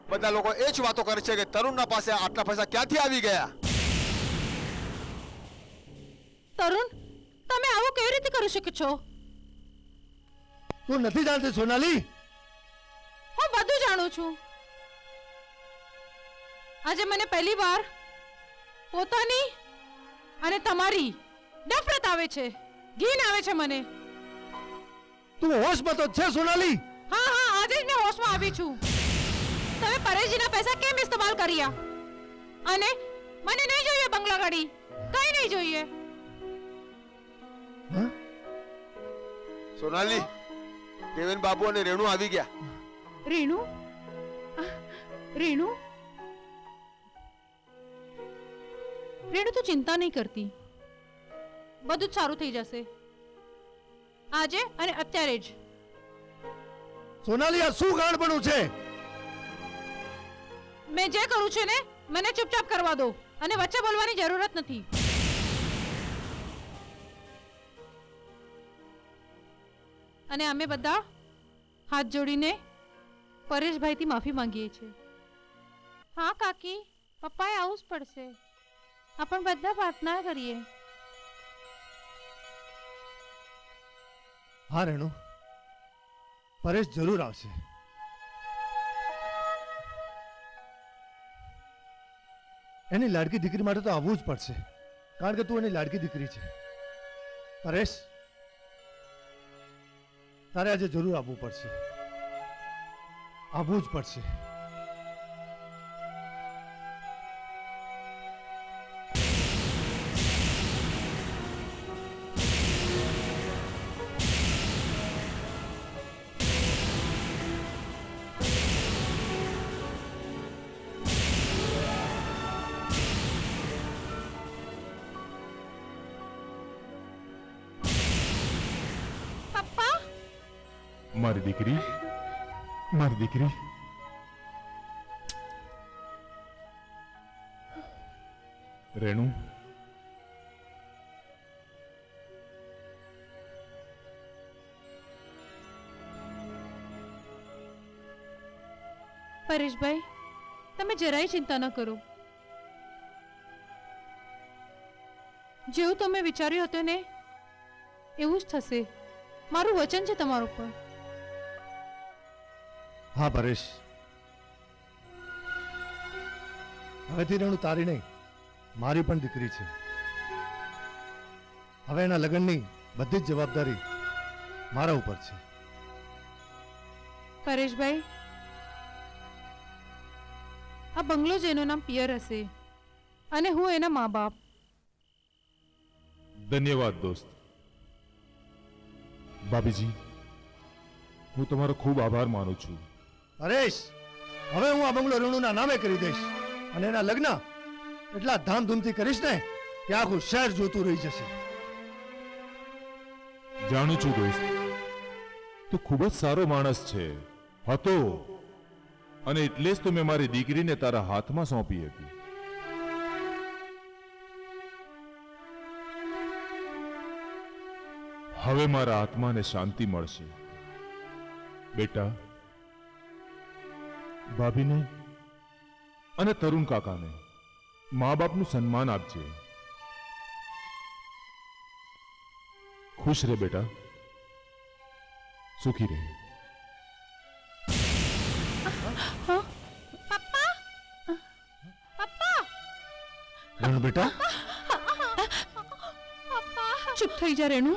[SPEAKER 5] બધા લોકો એ જ વાતો કરે છે કે તરુણના પાસે આટલા પૈસા ક્યાંથી આવી ગયા.
[SPEAKER 2] તરુણ, તમે આવું કેવી રીતે કરી શકો છો?
[SPEAKER 1] તું નથી જાણતી સોનાલી?
[SPEAKER 2] હું બધું જાણું છું. આજે મને પહેલી વાર પોતાની અને તમારી નફરત આવે છે, ઘીન આવે છે મને.
[SPEAKER 1] તું હોશમાં તો છે સોનાલી?
[SPEAKER 2] હા આજે જ મેં હોશમાં આવી છું. તમે પરેશજીના પૈસા કેમ ઇસ્તેમાલ કર્યા? અને મને નહીં જોઈએ બંગલા ગાડી, કઈ નહીં જોઈએ.
[SPEAKER 1] હા?
[SPEAKER 5] સોનાલી, દેવેન બાબુ અને રેણુ આવી ગયા.
[SPEAKER 2] રેણુ? રેણુ? રેણુ તું ચિંતા નહીં કરતી, બધું જ સારું થઈ જશે, આજે અને અત્યારે જ.
[SPEAKER 1] સોનાલી આ શું ગાંડપણું છે?
[SPEAKER 2] મેં જે કરું છું ને મને ચૂપચાપ કરવા દો, અને વચ્ચે બોલવાની જરૂરત નથી. અને અમે બધા હાથ જોડીને પરેશભાઈથી માફી માંગીએ છીએ. હા કાકી, પપ્પાએ આવું જ પડશે. આપણે બધા પ્રાર્થના કરીએ.
[SPEAKER 1] હા રેણુ, પરેશ જરૂર આવશે. એની લાડકી દીકરી માટે તો આવવું જ પડશે, કારણ કે તું એની લાડકી દીકરી છે. પરેશ, તારે આજે જરૂર આવવું પડશે, આવવું જ પડશે.
[SPEAKER 2] પપ્પા,
[SPEAKER 4] મારી દીકરી, મારી દીકરી. રેણુ,
[SPEAKER 2] પરેશભાઈ, તમે જરાય ચિંતા ન કરો. જેવું તમે વિચાર્યું હતું ને એવું જ થશે. મારું વચન છે તમારું પર.
[SPEAKER 1] હા પરેશ, હવેથી રેણુ તારી નહીં, મારી પણ દીકરી છે. હવે એના લગ્નની બધી જ જવાબદારી મારા ઉપર છે.
[SPEAKER 2] પરેશભાઈ, આ બંગલો જ એનું નામ પિયર હશે, અને હું એના મા બાપ.
[SPEAKER 4] ધન્યવાદ દોસ્ત. ભાભીજી, હું તમારો ખૂબ આભાર માનું છું.
[SPEAKER 1] પરેશ, હવે હું આ બંગલો રેણુના નામે કરી દઈશ, અને એના લગ્ન એટલા ધામધૂમથી કરીશ ને કે આખું શહેર જોતું રહી જશે.
[SPEAKER 4] જાણું છું દોસ્ત, તું ખૂબ જ સારો માણસ છે, હતો, અને એટલે જ તો મેં મારી દીકરીને તારા હાથમાં સોંપી હતી. હવે મારા આત્માને શાંતિ મળશે. બેટા, ભાભીને અને તરુણ કાકાને મા બાપનું સન્માન આપજે. ખુશ રહે બેટા, સુખી રહે.
[SPEAKER 1] રેણુ બેટા,
[SPEAKER 6] ચૂપ થઈ જા રેણુ.